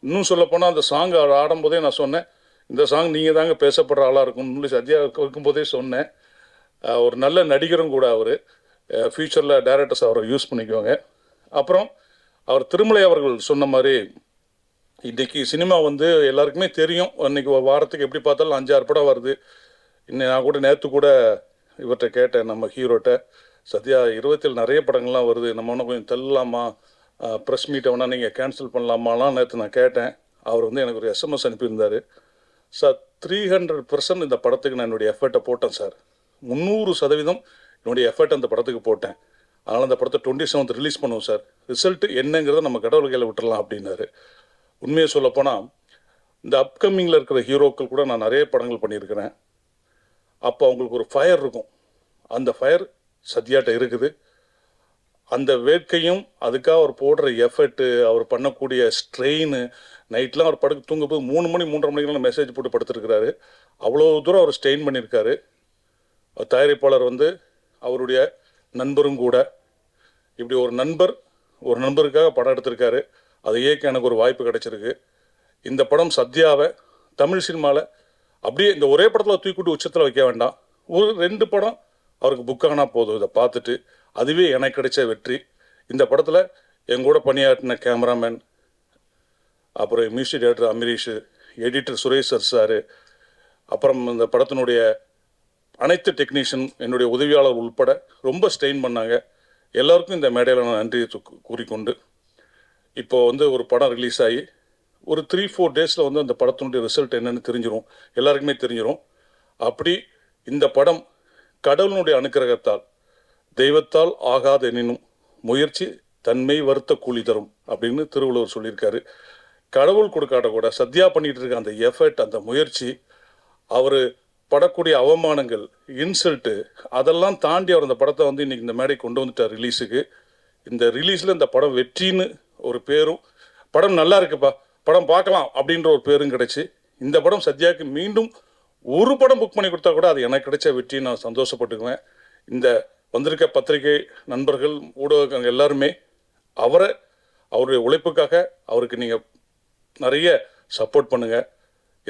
இன்னும் சொல்லப்போனால் அந்த சாங் அவர் ஆடும்போதே நான் சொன்னேன், இந்த சாங் நீங்கள் தாங்க பேசப்படுற ஆளாக இருக்கும்னு சத்யா இருக்கும்போதே சொன்னேன். ஒரு நல்ல நடிகரும் கூட அவர். ஃப்யூச்சரில் டைரக்டர்ஸ் அவரை யூஸ் பண்ணிக்குவாங்க. அப்புறம் அவர் திருமலை அவர்கள் சொன்ன மாதிரி இன்றைக்கி சினிமா வந்து எல்லாருக்குமே தெரியும். இன்றைக்கி ஒரு வாரத்துக்கு எப்படி பார்த்தாலும் 5-6 படம் வருது. இன்னும் நான் கூட நேற்று கூட இவர்கிட்ட கேட்டேன், நம்ம ஹீரோட்ட, சத்யா 27 நிறைய படங்கள்லாம் வருது, நம்ம ஒன்றும் கொஞ்சம் தள்ளலாமா, ப்ரெஸ் மீட்டை வேணால் நீங்கள் கேன்சல் பண்ணலாமாலாம் நேற்று நான் கேட்டேன். அவர் வந்து எனக்கு ஒரு எஸ்எம்எஸ் அனுப்பியிருந்தார். சார் 300% இந்த படத்துக்கு நான் என்னுடைய எஃபர்ட்டை போட்டேன் சார், 300% என்னுடைய எஃபர்ட் அந்த படத்துக்கு போட்டேன். அதனால் அந்த படத்தை 27th ரிலீஸ் பண்ணுவோம் சார், ரிசல்ட்டு என்னங்கிறத நம்ம கடவுள் கையில் விட்டுடலாம் அப்படின்னாரு. உண்மையை சொல்லப்போனால் இந்த அப்கமிங்கில் இருக்கிற ஹீரோக்கள் கூட நான் நிறைய படங்கள் பண்ணியிருக்கிறேன். அப்போ அவங்களுக்கு ஒரு ஃபயர் இருக்கும், அந்த ஃபயர் சத்யாட்ட இருக்குது. அந்த வேட்கையும் அதுக்காக அவர் போடுற எஃபர்ட்டு, அவர் பண்ணக்கூடிய ஸ்ட்ரெயின், நைட்லாம் அவர் படுக்க தூங்கும்போது 3 மணி 3:30 மணிக்கெலாம் மெசேஜ் போட்டு படுத்துருக்கிறாரு. அவ்வளோ தூரம் அவர் ஸ்ட்ரெயின் பண்ணியிருக்காரு. தயாரிப்பாளர் வந்து அவருடைய நண்பரும் கூட. இப்படி ஒரு நண்பருக்காக படம் எடுத்திருக்காரு. அதை இயக்க எனக்கு ஒரு வாய்ப்பு கிடைச்சிருக்கு. இந்த படம் சத்யாவை தமிழ் சினிமாவில் அப்படியே இந்த ஒரே படத்தில் தூக்கிட்டு உச்சத்தில் வைக்க வேண்டாம், ஒரு 2 படம் அவருக்கு புக் ஆனால் போதும். இதை பார்த்துட்டு அதுவே எனக்கு கிடைச்ச வெற்றி. இந்த படத்தில் எங்கூட பணியாற்றின கேமராமேன், அப்புறம் music director Amrish, editor Suresh sir, அப்புறம் இந்த படத்தினுடைய அனைத்து டெக்னீஷியன், என்னுடைய உதவியாளர் உள்பட ரொம்ப ஸ்ட்ரெயின் பண்ணாங்க. எல்லாருக்கும் இந்த மேடையில் நான் நன்றி கூறிக்கொண்டு, இப்போது வந்து ஒரு படம் ரிலீஸ் ஆகி ஒரு 3-4 டேஸில் வந்து அந்த படத்தினுடைய ரிசல்ட் என்னென்னு தெரிஞ்சிடும், எல்லாருக்குமே தெரிஞ்சிடும். அப்படி இந்த படம் கடவுளுடைய அனுக்கிரகத்தால், தெய்வத்தால் ஆகாத எனினும் முயற்சி தன்மை வருத்த கூலி தரும் அப்படின்னு திருவள்ளுவர் சொல்லியிருக்காரு. கடவுள் கொடுக்காட்ட கூட சத்யா பண்ணிகிட்டு இருக்க அந்த எஃபர்ட், அந்த முயற்சி, அவர் படக்கூடிய அவமானங்கள், இன்சல்ட்டு, அதெல்லாம் தாண்டி அவர் அந்த படத்தை வந்து இன்றைக்கி இந்த மேடை கொண்டு வந்துட்டார் ரிலீஸுக்கு. இந்த ரிலீஸில் இந்த படம் வெற்றின்னு ஒரு பேரும், படம் நல்லா இருக்குப்பா, படம் பார்க்கலாம் அப்படின்ற ஒரு பேரும் கிடச்சி இந்த படம் சத்யாவுக்கு மீண்டும் ஒரு படம் புக் பண்ணி கொடுத்தா கூட அது எனக்கு கிடைச்ச வெற்றி, நான் சந்தோஷப்பட்டுக்குவேன். இந்த வந்திருக்க பத்திரிகை நண்பர்கள், ஊடகங்கள் எல்லாருமே அவருடைய உழைப்புக்காக அவருக்கு நீங்கள் நிறைய சப்போர்ட் பண்ணுங்கள்.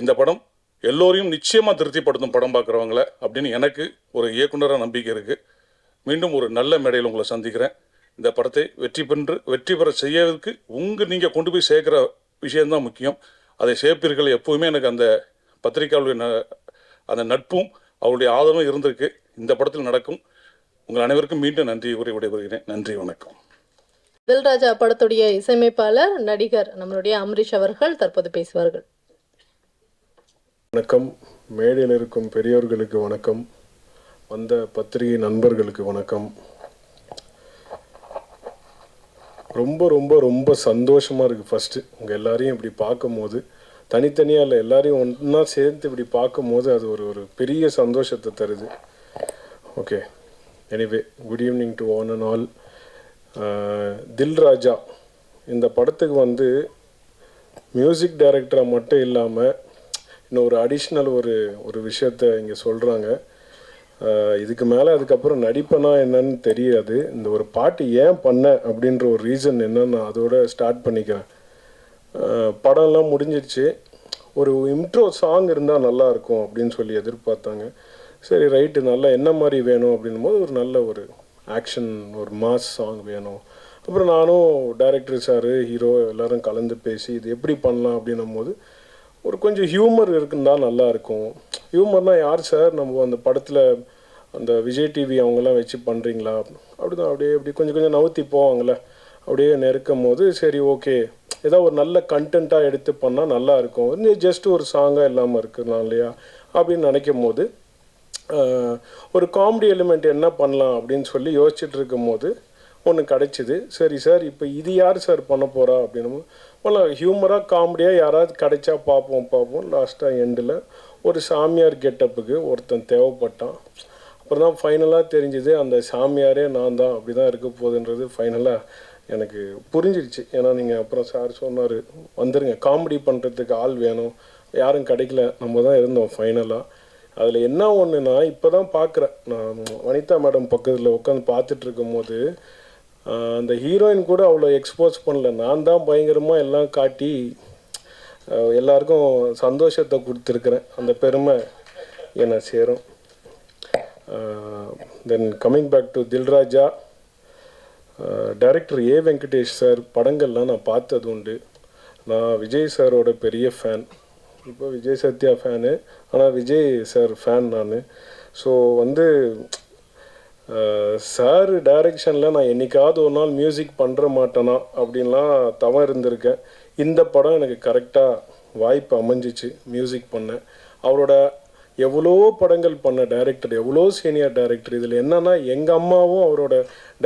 இந்த படம் எல்லோரையும் நிச்சயமாக திருப்திப்படுத்தும் படம் பார்க்குறவங்கள அப்படின்னு எனக்கு ஒரு இயக்குனராக நம்பிக்கை இருக்குது. மீண்டும் ஒரு நல்ல மேடையில் உங்களை சந்திக்கிறேன். இந்த படத்தை வெற்றி பெற செய்யறதுக்கு நீங்கள் கொண்டு போய் சேர்க்குற விஷயம்தான் முக்கியம். அதை சேர்ப்பீர்கள். எப்போவுமே எனக்கு அந்த பத்திரிகையாளருடைய அந்த நட்பும் அவருடைய ஆதரவும் இருந்திருக்கு. இந்த படத்தில் நடக்கும். உங்கள் அனைவருக்கும் மீண்டும் நன்றி கூறி விடைபெறுகிறேன். நன்றி, வணக்கம். தில்ராஜா படத்துடைய இசையமைப்பாளர் நடிகர் நம்மளுடைய அம்ரீஷ் அவர்கள் தற்போது பேசுவார்கள். வணக்கம். மேடையில் இருக்கும் பெரியோர்களுக்கு வணக்கம். வந்த பத்திரிகை நண்பர்களுக்கு வணக்கம். ரொம்ப ரொம்ப ரொம்ப சந்தோஷமாக இருக்குது. ஃபஸ்ட்டு உங்கள் எல்லாரையும் இப்படி பார்க்கும்போது, தனித்தனியாக இல்லை, எல்லாரையும் ஒன்றா சேர்த்து இப்படி பார்க்கும்போது அது ஒரு பெரிய சந்தோஷத்தை தருது. Okay, anyway good evening to one and all. Dilraja இந்த படத்துக்கு வந்து மியூசிக் டைரக்டராக மட்டும் இல்லாமல் இன்னும் ஒரு அடிஷ்னல் ஒரு விஷயத்த இங்கே சொல்கிறாங்க. இதுக்கு மேலே அதுக்கப்புறம் நடிப்பனா என்னன்னு தெரியாது. இந்த ஒரு பாட்டு ஏன் பண்ண அப்படின்ற ஒரு ரீசன் என்னன்னு நான் அதோட ஸ்டார்ட் பண்ணிக்கிறேன். படம்லாம் முடிஞ்சிடுச்சு. ஒரு இன்ட்ரோ சாங் இருந்தால் நல்லாயிருக்கும் அப்படின்னு சொல்லி எதிர்பார்த்தாங்க. சரி ரைட்டு, நல்லா என்ன மாதிரி வேணும் அப்படின்னும் போது ஒரு நல்ல ஒரு ஆக்ஷன், ஒரு மாஸ் சாங் வேணும். அப்புறம் நானும் டைரக்டர் சார், ஹீரோ எல்லோரும் கலந்து பேசி இது எப்படி பண்ணலாம் அப்படின்னும் போது ஒரு கொஞ்சம் ஹியூமர் இருக்குன்னு தான் நல்லாயிருக்கும். ஹியூமர்னால் யார் சார், நம்ம அந்த படத்தில் அந்த விஜய் டிவி அவங்கெல்லாம் வச்சு பண்ணுறீங்களா, அப்படி தான் அப்படியே கொஞ்சம் கொஞ்சம் நவுத்தி போவாங்களே, அப்படியே நெருக்கும் போது சரி ஓகே ஏதோ ஒரு நல்ல கண்டென்ட்டாக எடுத்து பண்ணால் நல்லாயிருக்கும். இன்னும் ஜஸ்ட் ஒரு சாங்காக இல்லாமல் இருக்குதுலாம் இல்லையா அப்படின்னு நினைக்கும் போது ஒரு காமெடி எலிமெண்ட் என்ன பண்ணலாம் அப்படின்னு சொல்லி யோசிச்சுட்டு இருக்கும் போது ஒன்று கிடச்சிது. சரி சார், இப்போ இது யார் சார் பண்ண போகிறா அப்படின்னும் போல ஹியூமராக காமெடியாக யாராவது கிடைச்சா பார்ப்போம். லாஸ்ட்டாக எண்டில் ஒரு சாமியார் கெட்டப்புக்கு ஒருத்தன் தேவைப்பட்டான். அப்புறம் தான் ஃபைனலாக தெரிஞ்சுது அந்த சாமியாரே நான் தான். அப்படி தான் இருக்க போகுதுன்றது ஃபைனலாக எனக்கு புரிஞ்சிடுச்சு. ஏன்னா நீங்கள் அப்புறம் சார் சொன்னார், வந்துடுங்க காமெடி பண்ணுறதுக்கு ஆள் வேணும், யாரும் கிடைக்கல, நம்ம தான் இருந்தோம் ஃபைனலாக. அதில் என்ன ஒன்றுனா இப்போ தான் பார்க்குறேன், நான் வனிதா மேடம் பக்கத்தில் உட்காந்து பார்த்துட்டு இருக்கும்போது அந்த ஹீரோயின் கூட அவ்வளோ எக்ஸ்போஸ் பண்ணல. நான் தான் பயங்கரமாக எல்லாம் காட்டி எல்லாருக்கும் சந்தோஷத்தை கொடுத்துருக்குறேன். அந்த பெருமை என்னை சேரும். Then coming back to Dilraja, director A Venkatesh sir படங்கள்லாம் நான் பார்த்தது உண்டு. நான் விஜய் சாரோட பெரிய ஃபேன். இப்போ விஜய் சத்யா ஃபேனு, ஆனால் விஜய் சார் ஃபேன் நான். ஸோ வந்து சார் டைரக்ஷனில் நான் என்றைக்காவது ஒரு நாள் மியூசிக் பண்ணுற மாட்டேனா அப்படின்லாம் தவம் இருந்திருக்கேன். இந்த படம் எனக்கு கரெக்டாக வாய்ப்பு அமைஞ்சிச்சு மியூசிக் பண்ண. அவரோட எவ்வளோ படங்கள் பண்ண டைரக்டர், எவ்வளோ சீனியர் டைரக்டர். இதில் என்னென்னா எங்கள் அம்மாவும் அவரோட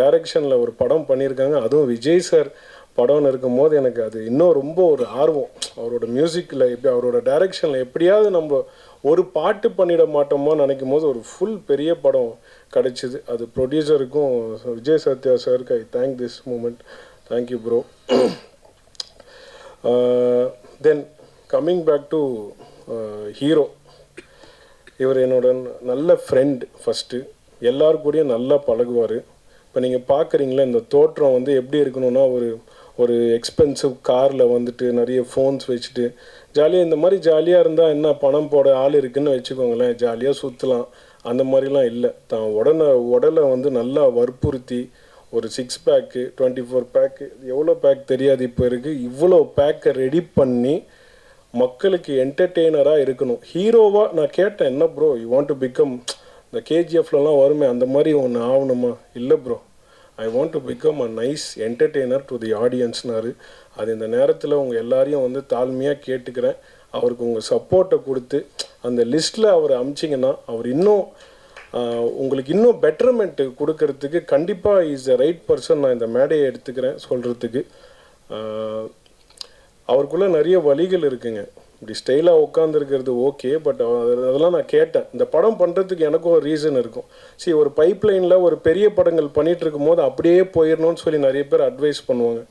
டைரக்ஷனில் ஒரு படம் பண்ணியிருக்காங்க. அதுவும் விஜய் சார் படம்னு இருக்கும்போது எனக்கு அது இன்னும் ரொம்ப ஒரு ஆர்வம். அவரோட மியூசிக்கில் எப்படி, அவரோட டைரக்ஷனில் எப்படியாவது நம்ம ஒரு பாட்டு பண்ணிட மாட்டோமோ நினைக்கும் போது ஒரு ஃபுல் பெரிய படம் கிடச்சிது. அது ப்ரொடியூசருக்கும் விஜய் சத்யா சாருக்கு I thank this moment. Thank you bro. Then coming back to hero, இவர் என்னோட நல்ல ஃப்ரெண்ட். ஃபஸ்ட்டு எல்லாருக்கூடையும் நல்லா பழகுவார். இப்போ நீங்கள் பார்க்குறீங்களா இந்த தோற்றம் வந்து எப்படி இருக்கணும்னா ஒரு எக்ஸ்பென்சிவ் காரில் வந்துட்டு நிறைய ஃபோன்ஸ் வச்சுட்டு ஜாலியாக, இந்த மாதிரி ஜாலியாக இருந்தால் என்ன பணம் போட ஆள் இருக்குதுன்னு வச்சுக்கோங்களேன், ஜாலியாக சுற்றலாம். அந்த மாதிரிலாம் இல்லை. தான் உடலை வந்து நல்லா வற்புறுத்தி ஒரு 6 பேக்கு 24 பேக்கு எவ்வளோ பேக் தெரியாது இப்போ இருக்குது, இவ்வளோ பேக்கை ரெடி பண்ணி மக்களுக்கு என்டர்டெய்னராக இருக்கணும். ஹீரோவாக நான் கேட்டேன், என்ன bro you want to become, இந்த கேஜிஎஃப்லலாம் வருமே அந்த மாதிரி ஒன்று ஆகணுமா? இல்லை bro, I want to become a nice entertainer to the ஆடியன்ஸ்னாரு. அது இந்த நேரத்தில் உங்கள் எல்லாரையும் வந்து தாழ்மையாக கேட்டுக்கிறேன். அவருக்கு உங்கள் சப்போர்ட்டை கொடுத்து அந்த லிஸ்ட்டில் அவர் அமிச்சிங்கன்னா அவர் இன்னும் உங்களுக்கு இன்னும் பெட்டர்மெண்ட்டு கொடுக்கறதுக்கு கண்டிப்பாக இஸ் த ரைட் பர்சன். நான் இந்த மேடையை எடுத்துக்கிறேன் சொல்கிறதுக்கு. அவருக்குள்ளே நிறைய வழிகள் இருக்குங்க. இப்படி ஸ்டைலாக உட்காந்துருக்கிறது ஓகே, பட் அதெல்லாம் நான் கேட்டேன். இந்த படம் பண்ணுறதுக்கு எனக்கும் ஒரு ரீசன் இருக்கும். சரி, ஒரு பைப்லைனில் ஒரு பெரிய படங்கள் பண்ணிகிட்டு இருக்கும் போது அப்படியே போயிடணும்னு சொல்லி நிறைய பேர் அட்வைஸ் பண்ணுவாங்க.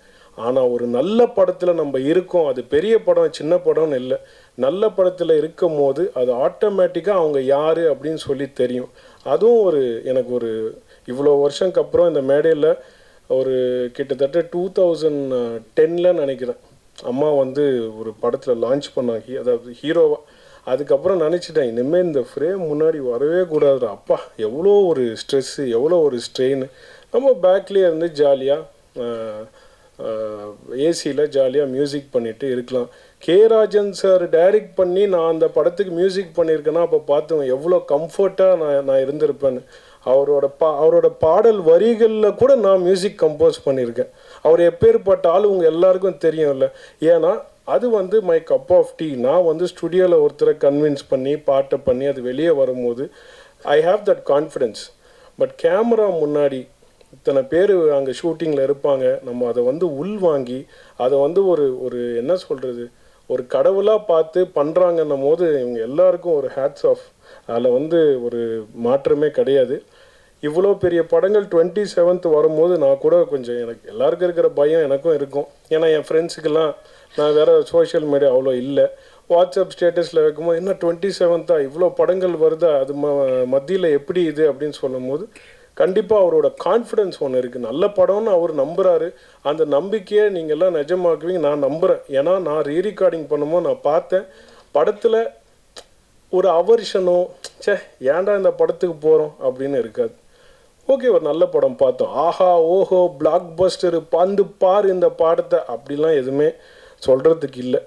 ஆனால் ஒரு நல்ல படத்தில் நம்ம இருக்கோம், அது பெரிய படம் சின்ன படம்னு இல்லை. நல்ல படத்தில் இருக்கும் போது அது ஆட்டோமேட்டிக்காக அவங்க யார் அப்படின்னு சொல்லி தெரியும். அதுவும் எனக்கு ஒரு இவ்வளோ வருஷத்துக்கு அப்புறம் இந்த மேடையில் ஒரு கிட்டத்தட்ட 2010 நினைக்கிறேன் அம்மா வந்து ஒரு படத்தில் லான்ச் பண்ணாங்க, அதாவது ஹீரோவாக. அதுக்கப்புறம் நினச்சிட்டேன் இனிமேல் இந்த ஃப்ரேம் முன்னாடி வரவே கூடாது. அப்பா எவ்வளோ ஒரு ஸ்ட்ரெஸ்ஸு, எவ்வளோ ஒரு ஸ்ட்ரெயின். நம்ம பேக்லேயே இருந்து ஜாலியாக ஏசியில் ஜாலியாக மியூசிக் பண்ணிவிட்டு இருக்கலாம். ராஜன் சார் டைரக்ட் பண்ணி நான் அந்த படத்துக்கு மியூசிக் பண்ணியிருக்கேன்னா அப்போ பார்த்தோம் எவ்வளோ கம்ஃபர்ட்டாக நான் இருந்திருப்பேன்னு. அவரோட பாடல் வரிகளில் கூட நான் மியூசிக் கம்போஸ் பண்ணியிருக்கேன். அவர் எப்பேற்பட்ட ஆள் உங்கள் எல்லாருக்கும் தெரியும்ல. ஏன்னா அது வந்து மை கப் ஆஃப் டீ. நான் வந்து ஸ்டுடியோவில் ஒருத்தரை கன்வின்ஸ் பண்ணி பாட்டை பண்ணி அது வெளியே வரும்போது I have that confidence. But camera முன்னாடி இத்தனை பேர் அங்கே ஷூட்டிங்கில் இருப்பாங்க, நம்ம அதை வந்து உள்வாங்கி அதை வந்து ஒரு என்ன சொல்கிறது, ஒரு கடவுளாக பார்த்து பண்ணுறாங்கன்னும் போது இவங்க எல்லாருக்கும் ஒரு ஹேட்ஸ் ஆஃப். அதில் வந்து ஒரு மாற்றமே கிடையாது. இவ்வளோ பெரிய படங்கள் 27th வரும்போது நான் கூட கொஞ்சம் எனக்கு எல்லாருக்கும் இருக்கிற பயம் எனக்கும் இருக்கும். ஏன்னா என் ஃப்ரெண்ட்ஸுக்கெல்லாம் நான் வேறு சோஷியல் மீடியா அவ்வளோ இல்லை. வாட்ஸ்அப் ஸ்டேட்டஸில் வைக்கும்போது என்ன 27th இவ்வளோ படங்கள் வருதா, அது மத்தியில் எப்படி இது அப்படின்னு சொல்லும் போது கண்டிப்பாக அவரோட கான்ஃபிடென்ஸ் ஒன்று இருக்குது. நல்ல படம்னு அவர் நம்புகிறாரு. அந்த நம்பிக்கையை நீங்கள்லாம் நிஜமாக்குவீங்க நான் நம்புகிறேன். ஏன்னா நான் ரீரெக்கார்டிங் பண்ணும்போது நான் பார்த்தேன் படத்தில் ஒரு அவர்ஷனோ ஏன்டா இந்த படத்துக்கு போகிறோம் அப்படின்னு இருக்காது. ஓகே ஒரு நல்ல படம் பார்த்தோம், ஆஹா ஓஹோ பிளாக் பஸ்டரு பந்து பார் இந்த பாடத்தை அப்படிலாம் எதுவுமே சொல்கிறதுக்கு இல்லை.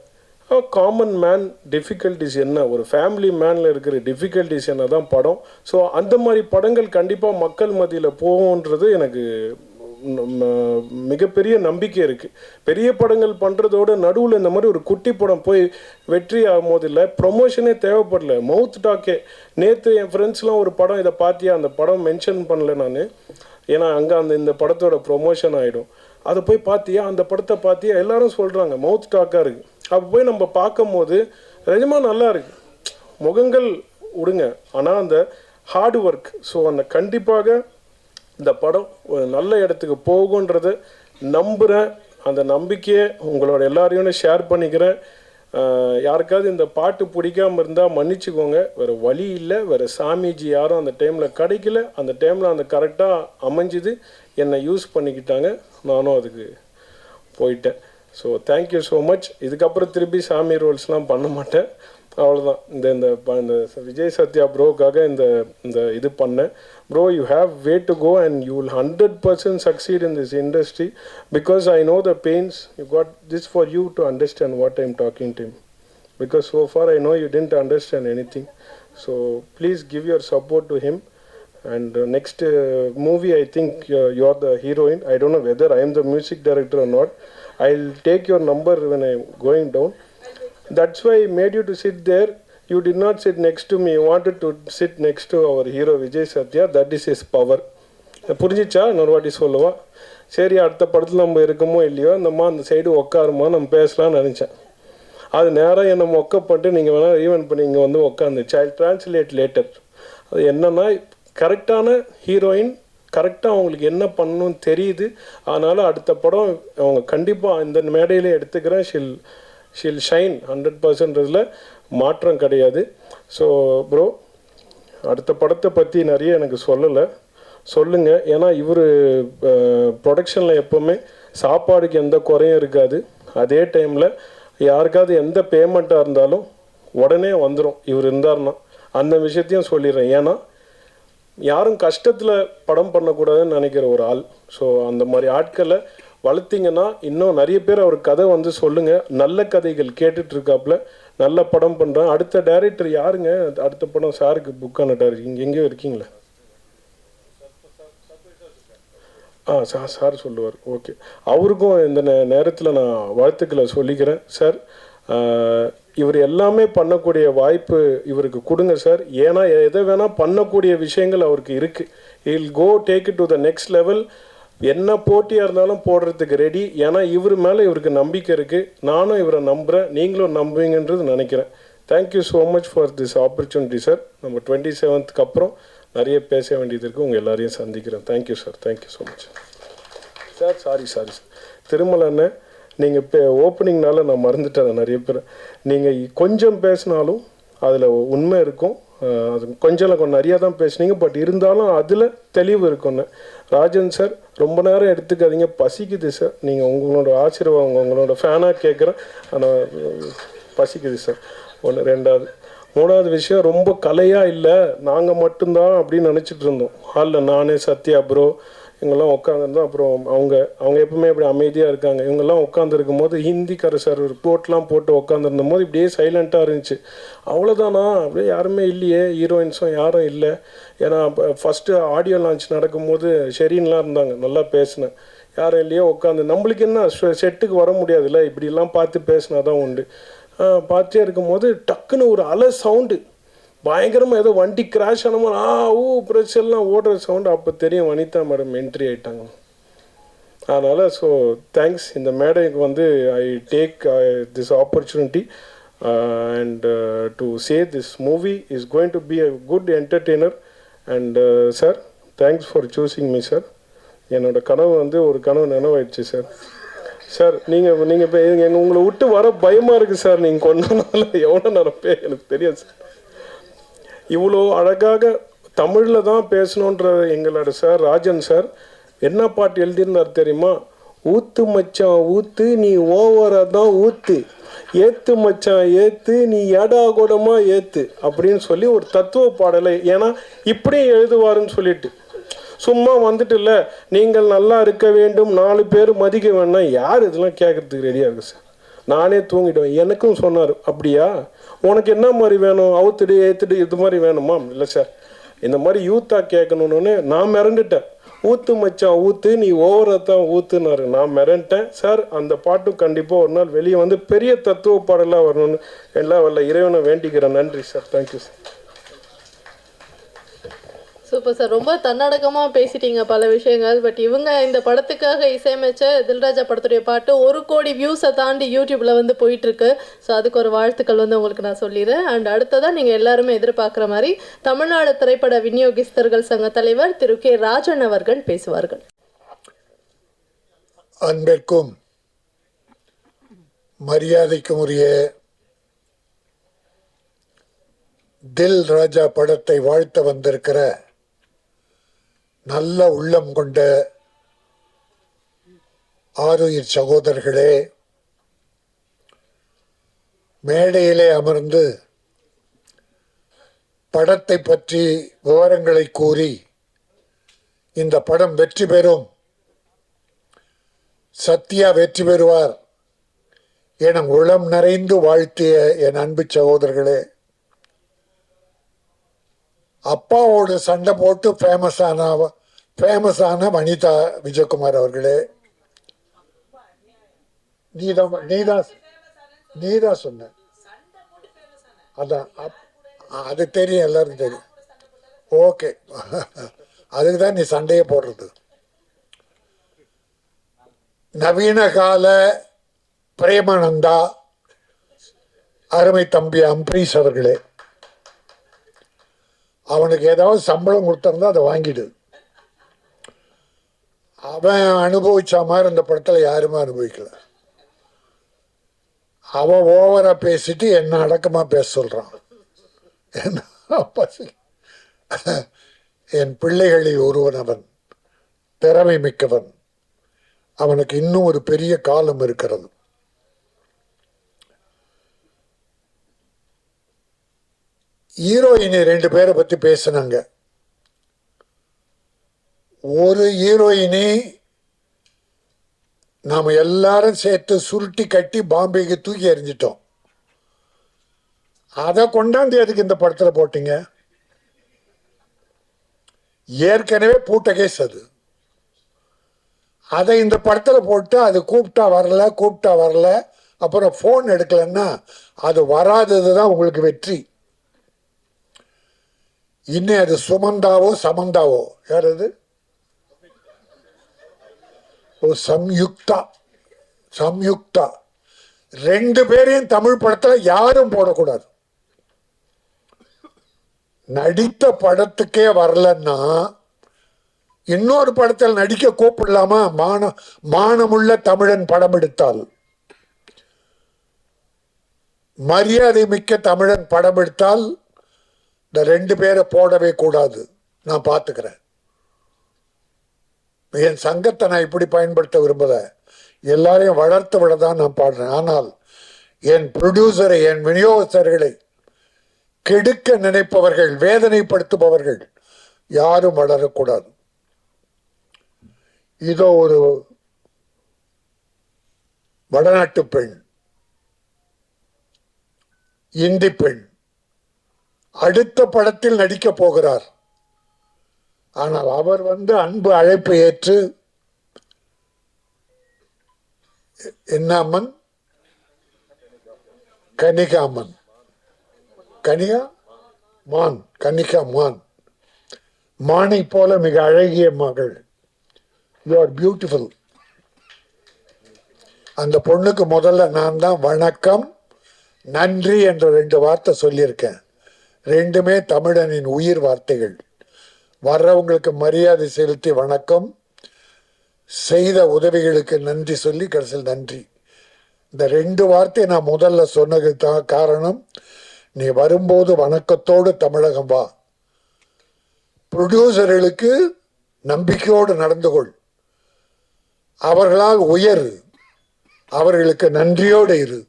காமன் மேன் டிஃபிகல்ட்டிஸ் என்ன, ஒரு ஃபேமிலி மேனில் இருக்கிற டிஃபிகல்ட்டிஸ் என்ன தான் படம். ஸோ அந்த மாதிரி படங்கள் கண்டிப்பாக மக்கள் மத்தியில் போகும்ன்றது எனக்கு மிகப்பெரிய நம்பிக்கை இருக்குது. பெரிய படங்கள் பண்ணுறதோட நடுவில் இந்த மாதிரி ஒரு குட்டி படம் போய் வெற்றி ஆகும் போது இல்லை, ப்ரொமோஷனே தேவைப்படல, மவுத் டாக்கே. நேற்று என் ஃப்ரெண்ட்ஸ்லாம் ஒரு படம் இதை பார்த்தியா, அந்த படம் மென்ஷன் பண்ணல நான், ஏன்னா அங்கே இந்த படத்தோட ப்ரொமோஷன் ஆகிடும். அதை போய் பார்த்தியா, அந்த படத்தை பார்த்தியா, எல்லாரும் சொல்கிறாங்க, மவுத் டாக்காக இருக்குது. அப்போ போய் நம்ம பார்க்கும் போது நிஜமாக நல்லா இருக்குது. முகங்கள் விடுங்க, ஆனால் அந்த ஹார்ட் ஒர்க். ஸோ அந்த கண்டிப்பாக இந்த படம் ஒரு நல்ல இடத்துக்கு போகுன்றதை நம்புகிறேன். அந்த நம்பிக்கையை உங்களோட எல்லாரையும் ஷேர் பண்ணிக்கிறேன். யாருக்காவது இந்த பாட்டு பிடிக்காமல் இருந்தால் மன்னிச்சுக்கோங்க, வேறு வழி இல்லை. வேறு சாமிஜி யாரும் அந்த டைமில் கிடைக்கல. அந்த டைமில் அந்த கரெக்டாக அமைஞ்சுது, என்னை யூஸ் பண்ணிக்கிட்டாங்க, நானும் அதுக்கு போயிட்டேன். So thank you so much. இதுக்கப்புறம் திருப்பி சாமி ரோல்ஸ்லாம் பண்ண மாட்டேன், அவ்வளோதான். இந்த விஜய் சத்யா ப்ரோக்காக இந்த இது பண்ணேன். Bro you have way to go and you will 100% succeed in this industry because I know the pains. You got this for you to understand what I'm talking to him, because so far I know you didn't understand anything. So please give your support to him. And next movie I think you are the heroine. I don't know whether I am the music director or not. I'll take your number when I'm going down. That's why I made you to sit there. You did not sit next to me. You wanted to sit next to our hero Vijay Satya. That is his power. புரிஞ்சிச்சா? இன்னொரு வாட்டி சொல்லுவா. சரி அடுத்த படத்தில் நம்ம இருக்கமோ இல்லையோ அந்தம்மா அந்த சைடு உட்காருமா, நம்ம பேசலாம்னு நினச்சேன். அது நேராக என்னை மொக்கப்பட்டு நீங்கள் வேணால் ஈவென்ட் பண்ணி இங்கே வந்து உட்காந்துச்சு. ஐ ட்ரான்ஸ்லேட் லேட்டர். அது என்னன்னா கரெக்டான ஹீரோயின், கரெக்டாக அவங்களுக்கு என்ன பண்ணணும்னு தெரியுது. அதனால் அடுத்த படம் அவங்க கண்டிப்பாக இந்த மேடையிலே எடுத்துக்கிறேன். ஷில் ஷைன் 100%. மாற்றம் கிடையாது. ஸோ ப்ரோ அடுத்த படத்தை பற்றி நிறைய எனக்கு சொல்லுங்கள். ஏன்னா இவர் ப்ரொடக்ஷனில் எப்போவுமே சாப்பாடுக்கு எந்த குறையும் இருக்காது. அதே டைமில் யாருக்காவது எந்த பேமெண்ட்டாக இருந்தாலும் உடனே வந்துடும் இவர் இருந்தார்னா. அந்த விஷயத்தையும் சொல்லிடுறேன். ஏன்னா யாரும் கஷ்டத்தில் படம் பண்ணக்கூடாதுன்னு நினைக்கிற ஒரு ஆள். ஸோ அந்த மாதிரி ஆட்களை வளர்த்திங்கன்னா இன்னும் நிறைய பேர் அவர் கதை வந்து சொல்லுங்கள். நல்ல கதைகள் கேட்டுட்ருக்காப்புல, நல்ல படம் பண்ணுறான். அடுத்த டைரக்டர் யாருங்க? அடுத்த படம் சாருக்கு புக்கான டைரக்டர் இங்கே எங்கேயோ இருக்கீங்களா? சார் சொல்லுவார். ஓகே, அவருக்கும் இந்த நேரத்தில் நான் வாழ்த்துக்களை சொல்லிக்கிறேன். சார் இவர் எல்லாமே பண்ணக்கூடிய வாய்ப்பு இவருக்கு கொடுங்க சார். ஏன்னா எதை வேணால் பண்ணக்கூடிய விஷயங்கள் அவருக்கு இருக்குது. He'll go take it to the next level. என்ன போட்டியாக இருந்தாலும் போடுறதுக்கு ரெடி. ஏன்னா இவர் மேலே இவருக்கு நம்பிக்கை இருக்குது. நானும் இவரை நம்புகிறேன், நீங்களும் நம்புவீங்கன்றது நினைக்கிறேன். Thank you so much for this opportunity sir. நம்ம 27th அப்புறம் நிறைய பேச வேண்டியது இருக்குது. உங்கள் எல்லாரையும் சந்திக்கிறேன். Thank you sir. Thank you so much sir. Sorry sir Thirumalai அண்ணன், நீங்கள் ஓப்பனிங்னால நான் மறந்துட்டேன் நிறைய பேர். நீங்கள் கொஞ்சம் பேசினாலும் அதில் உண்மை இருக்கும். அது கொஞ்சம் நிறையா தான் பேசுனீங்க, பட் இருந்தாலும் அதில் தெளிவு இருக்குன்னு. ராஜன் சார் ரொம்ப நேரம் எடுத்துக்காதீங்க, பசிக்குது சார். நீங்கள் உங்களோட ஆசீர்வாதம் உங்களோட ஃபேனாக கேட்குறேன், ஆனால் பசிக்குது சார். ஒன்று. ரெண்டாவது, மூணாவது விஷயம், ரொம்ப கலையாக இல்லை, நாங்கள் மட்டும்தான் அப்படின்னு நினச்சிட்டு இருந்தோம். ஹாலில் நானே, சத்யா ப்ரோ இவங்கெல்லாம் உட்காந்துருந்தோம். அப்புறம் அவங்க எப்பவுமே இப்படி அமைதியாக இருக்காங்க. இவங்கெல்லாம் உட்காந்துருக்கும் போது ஹிந்திக்கார சார் ரிப்போர்ட்லாம் போட்டு உட்காந்துருந்தும் போது இப்படியே சைலண்ட்டாக இருந்துச்சு. அவ்வளோதானா, அப்படியே யாருமே இல்லையே, ஹீரோயின்ஸும் யாரும் இல்லை. ஏன்னா ஃபஸ்ட்டு ஆடியோ லான்ச் நடக்கும்போது ஷெரீன்லாம் இருந்தாங்க, நல்லா பேசினேன். யாரும் இல்லையோ உட்காந்து, நம்மளுக்கு என்ன செட்டுக்கு வர முடியாதுல்ல, இப்படிலாம் பார்த்து பேசினா தான் உண்டு. பார்த்துட்டே இருக்கும்போது டக்குன்னு ஒரு அலை சவுண்டு பயங்கரமாக, ஏதோ வண்டி கிராஷ் ஆன மாதிரி பிரஸ் எல்லாம் ஓடுற சவுண்டு. அப்போ தெரியும் வனிதா மேடம் என்ட்ரி ஆகிட்டாங்க. அதனால் ஸோ தேங்க்ஸ். இந்த மேடைக்கு வந்து I take this opportunity and to say this movie is going to be a good entertainer. And sir, thanks for choosing me sir. என்னோடய கனவு வந்து ஒரு கனவு நினைவாயிடுச்சு சார். சார் நீங்கள் இப்போ உங்களை விட்டு வர பயமாக இருக்குது சார். நீங்கள் கொண்டனால எவ்வளோ நினைப்பே எனக்கு தெரியும் சார். இவ்வளோ அழகாக தமிழில் தான் பேசணுன்ற எங்களோட சார் ராஜன் சார் என்ன பாட்டு எழுதியிருந்தார் தெரியுமா? ஊத்து மச்சான் ஊத்து, நீ ஓவராக தான் ஊத்து, ஏத்து மச்சான் ஏத்து, நீ ஏடா கூடமா ஏத்து அப்படின்னு சொல்லி ஒரு தத்துவ பாடலை. ஏன்னா இப்படியும் எழுதுவாருன்னு சொல்லிட்டு சும்மா வந்துட்டு இல்லை, நீங்கள் நல்லா இருக்க வேண்டும், 4 பேர் மதிக்க வேண்டாம், யார் இதெல்லாம் கேட்கறதுக்கு ரெடியாக இருக்கு சார்? நானே தூங்கிடுவேன். எனக்கும் சொன்னார், அப்படியா உனக்கு என்ன மாதிரி வேணும், அவுத்துடு ஏற்றுடு இது மாதிரி வேணுமா? இல்லை சார், இந்த மாதிரி யூத்தாக கேட்கணுன்னு நான் மிரண்டுட்டேன். ஊத்து மச்சான் ஊத்து, நீ ஓவரத்தான் ஊத்துனாரு. நான் மிரண்டேன் சார். அந்த பாட்டும் கண்டிப்பாக ஒரு நாள் வெளியே வந்து பெரிய தத்துவ பாடலாக வரணும்னு எல்லாம் வல்ல இறைவனை வேண்டிக்கிறேன். நன்றி sir, thank you sir. Super sir, ரொம்ப தன்னடக்கமாக பேசிட்டீங்க பல விஷயங்கள். பட் இவங்க இந்த படத்துக்காக இசையமைச்ச தில்ராஜா படத்துடைய பாட்டு 1 கோடி வியூஸை தாண்டி யூடியூப்ல வந்து போயிட்டுருக்கு. ஸோ அதுக்கு ஒரு வாழ்த்துக்கள் வந்து உங்களுக்கு நான் சொல்லிடுறேன். அண்ட் அடுத்ததான் நீங்கள் எல்லாருமே எதிர்பார்க்குற மாதிரி தமிழ்நாடு திரைப்பட விநியோகிஸ்தர்கள் சங்க தலைவர் திரு கே ராஜன் அவர்கள் பேசுவார்கள். அன்பிற்கும் மரியாதைக்கும் உரிய தில் ராஜா படத்தை வாழ்த்த வந்திருக்கிற நல்ல உள்ளம் கொண்ட ஆருயிர் சகோதரர்களே, மேடையிலே அமர்ந்து படத்தை பற்றி விவரங்களை கூறி இந்த படம் வெற்றி பெறும், சத்யா வெற்றி பெறுவார் என உளம் நிறைந்து வாழ்த்திய என் அன்பு சகோதரர்களே, அப்பாவோடு சண்டை போட்டு ஃபேமஸான வனிதா விஜயகுமார் அவர்களே, நீதான் சொன்ன, அதான் அது தெரியும், எல்லாரும் தெரியும். ஓகே, அதுக்கு தான் நீ சண்டையே போடுறது. நவீன கால பிரேமானந்தா, அருமை தம்பி அம்பரீஷ் அவர்களே, அவனுக்கு ஏதாவது சம்பளம் கொடுத்திருந்தா அதை வாங்கிடு. அவன் அனுபவிச்ச மாதிரி இந்த படத்தில் யாருமே அனுபவிக்கல. அவன் ஓவரா பேசிட்டு என்ன அடக்கமா பேச சொல்றான். என் பிள்ளைகளில் ஒருவன் அவன், திறமை மிக்கவன். அவனுக்கு இன்னும் ஒரு பெரிய காலம் இருக்கிறது. ஹீரோயினி 2 பேரை பத்தி பேசினாங்க. ஒரு ஹீரோயினி நாம எல்லாரும் சேர்த்து சுருட்டி கட்டி பாம்பேக்கு தூக்கி எறிஞ்சிட்டோம். அதை கொண்டாந்து எதுக்கு இந்த படத்துல போட்டீங்க? ஏற்கனவே பூட்ட கேஸ் அது. அதை இந்த படத்துல போட்டு அது கூப்பிட்டா வரல, அப்புறம் போன் எடுக்கலன்னா அது வராததுதான் உங்களுக்கு வெற்றி. இன்னும் அது சுமந்தாவோ சமந்தாவோ, யார் அது? சம்யுக்தா. 2 பேரையும் தமிழ் படத்துல யாரும் போடக்கூடாது. நடித்த படத்துக்கே வரலன்னா இன்னொரு படத்தில் நடிக்க கூப்பிடலாமா? மானமுள்ள தமிழன் படம் எடுத்தால் மரியாதை மிக்க தமிழன் படம் எடுத்தால் இந்த 2 பேரை போடவே கூடாது. நான் பார்த்துக்கிறேன். என் சங்கத்தை நான் இப்படி பயன்படுத்த விரும்பல. எல்லாரையும் வளர்த்து விட தான் நான் பாடுறேன். ஆனால் என் ப்ரொடியூசரை, என் விநியோகஸ்தர்களை கெடுக்க நினைப்பவர்கள், வேதனைப்படுத்துபவர்கள் யாரும் வளரக்கூடாது. இதோ ஒரு வடநாட்டு பெண், இந்தி பெண் அடுத்த படத்தில் நடிக்க போகிறார். ஆனால் அவர் அன்பு அழைப்பு ஏற்று, என்ன அம்மன்? கனிகா அம்மன், கனிகா மான், கனிகா மான், மானை போல மிக அழகிய மகள். You are beautiful. அந்த பொண்ணுக்கு முதல்ல நான் தான் வணக்கம், நன்றி என்ற 2 வார்த்தை சொல்லியிருக்கேன். 2மே தமிழனின் உயிர் வார்த்தைகள். வர்றவங்களுக்கு மரியாதை செலுத்தி வணக்கம், செய்த உதவிகளுக்கு நன்றி சொல்லி கடைசியில் நன்றி. இந்த 2 வார்த்தை நான் முதல்ல சொன்னது தான் காரணம். நீ வரும்போது வணக்கத்தோடு தமிழகம் வா. ப்ரொடியூசர்களுக்கு நம்பிக்கையோடு நடந்து கொள். அவர்களால் உயர், அவர்களுக்கு நன்றியோடு இரு.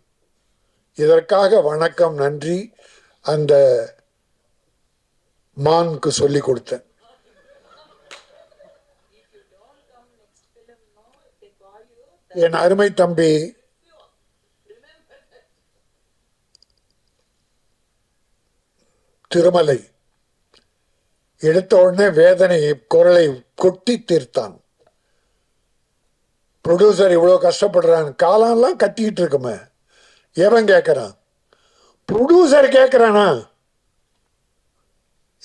இதற்காக வணக்கம், நன்றி அந்த மானுக்கு சொல்லி கொடுத்தேன். என் அருமை தம்பி திருமலை எடுத்த உடனே வேதனை குரலை கொட்டி தீர்த்தான். ப்ரொடியூசர் இவ்வளோ கஷ்டப்படுறான், காலம்லாம் கட்டிக்கிட்டு இருக்குமே, எவன் கேட்குறான்? ப்ரொடியூசர் கேட்குறானா?